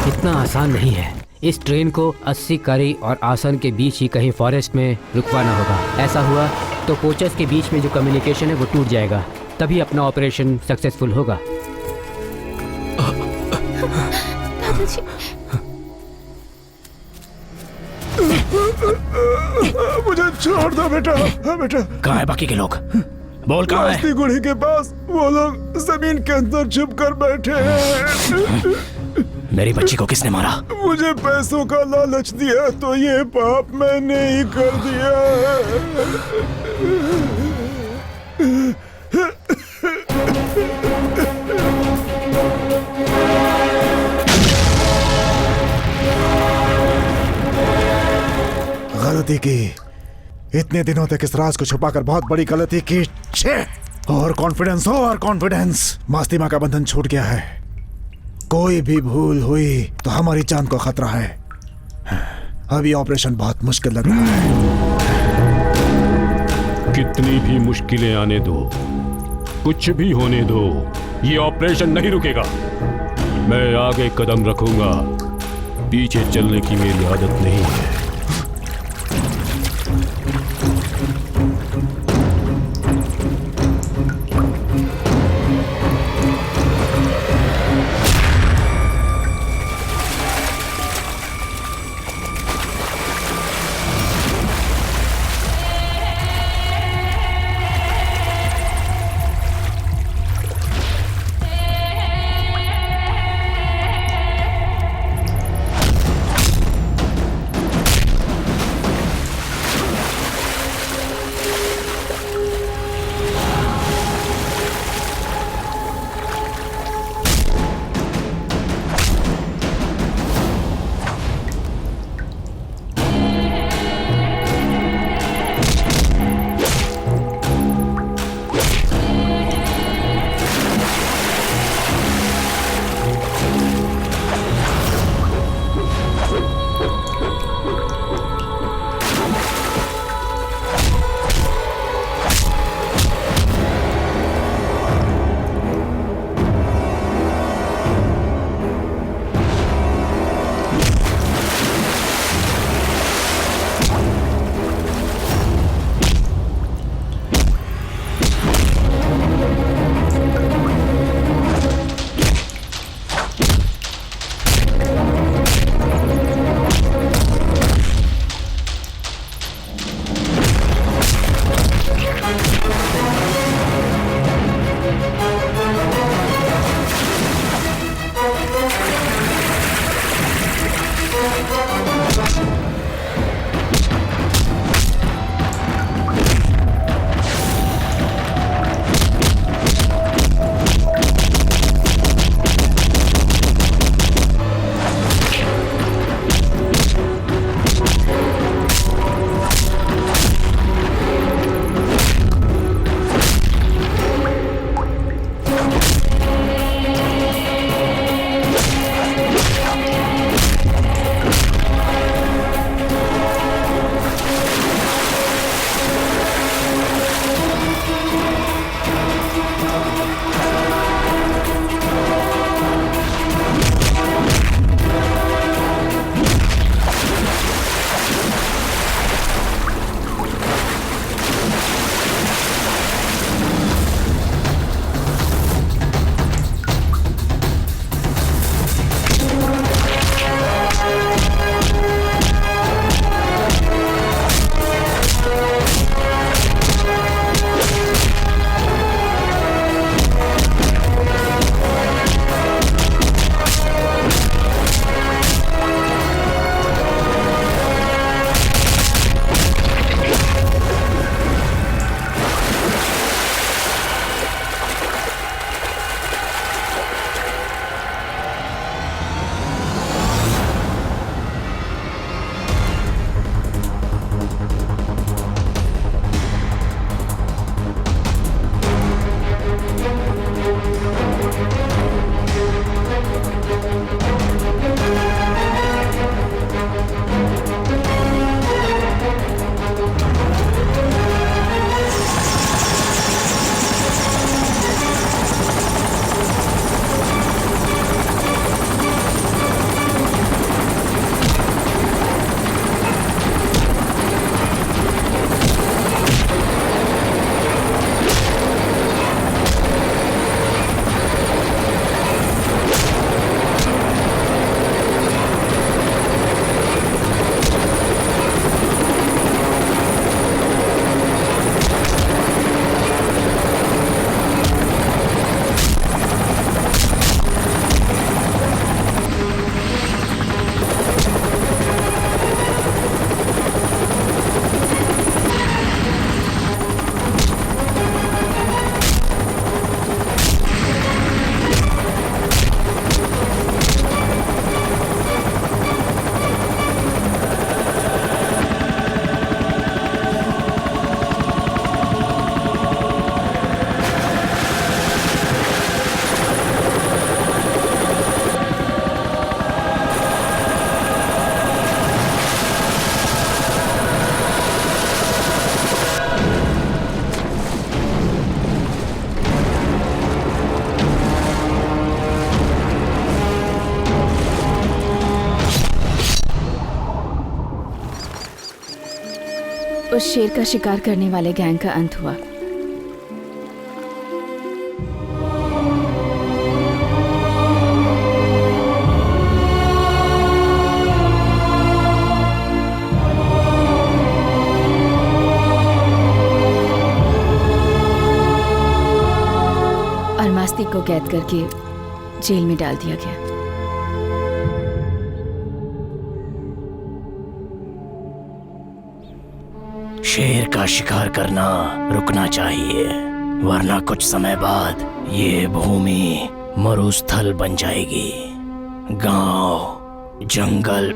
इतना आसान नहीं है। इस ट्रेन को 80 करी और आसन के बीच ही कहीं फॉरेस्ट में रुकवाना होगा। ऐसा हुआ तो कोचेस के बीच में जो कम्युनिकेशन है वो टूट जाएगा, तभी अपना ऑपरेशन सक्सेसफुल होगा। दादाजी, मुझे छोड़ दो बेटा। बेटा कहाँ है बाकी के लोग? बोल कहाँ है? गुड़ी के पास वो लोग जमीन के अंदर छुप कर बैठे हैं। मेरी बच्ची को किसने मारा? मुझे पैसों का लालच दिया तो ये पाप मैंने ही कर दिया। गलती की, इतने दिनों तक इस राज को छुपाकर बहुत बड़ी गलती की। और कॉन्फिडेंस, मास्ती का बंधन छूट गया है। कोई भी भूल हुई तो हमारी जान को खतरा है। अब ये ऑपरेशन बहुत मुश्किल लग रहा है। कितनी भी मुश्किलें आने दो, कुछ भी होने दो, ये ऑपरेशन नहीं रुकेगा। मैं आगे कदम रखूंगा, पीछे चलने की मेरी आदत नहीं है। उस शेर का शिकार करने वाले गैंग का अंत हुआ। और मास्तिक को कैद करके जेल में डाल दिया गया। शेर का शिकार करना रुकना चाहिए, वरना कुछ समय बाद ये भूमि मरुस्थल बन जाएगी। गांव, जंगल,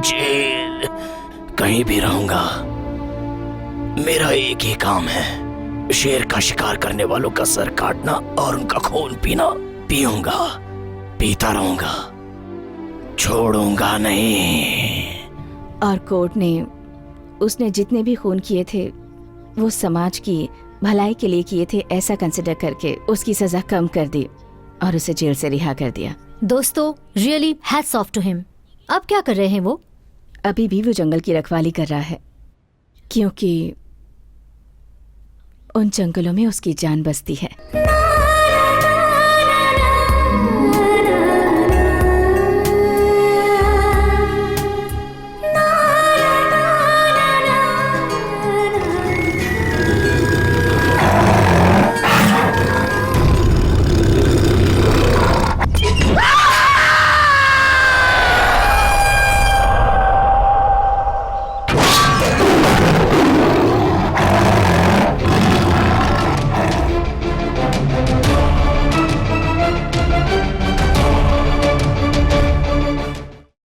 जेल, कहीं भी रहूंगा, मेरा एक ही काम है, शेर का शिकार करने वालों का सर काटना और उनका खून पीना। पीऊंगा, पीता रहूंगा, छोड़ूंगा नहीं। और कोर्ट ने उसने जितने भी खून किए थे वो समाज की भलाई के लिए किए थे, ऐसा कंसिडर करके उसकी सजा कम कर दी और उसे जेल से रिहा कर दिया। दोस्तों, really hats off to him. अब क्या कर रहे हैं वो? अभी भी वो जंगल की रखवाली कर रहा है, क्योंकि उन जंगलों में उसकी जान बसती है।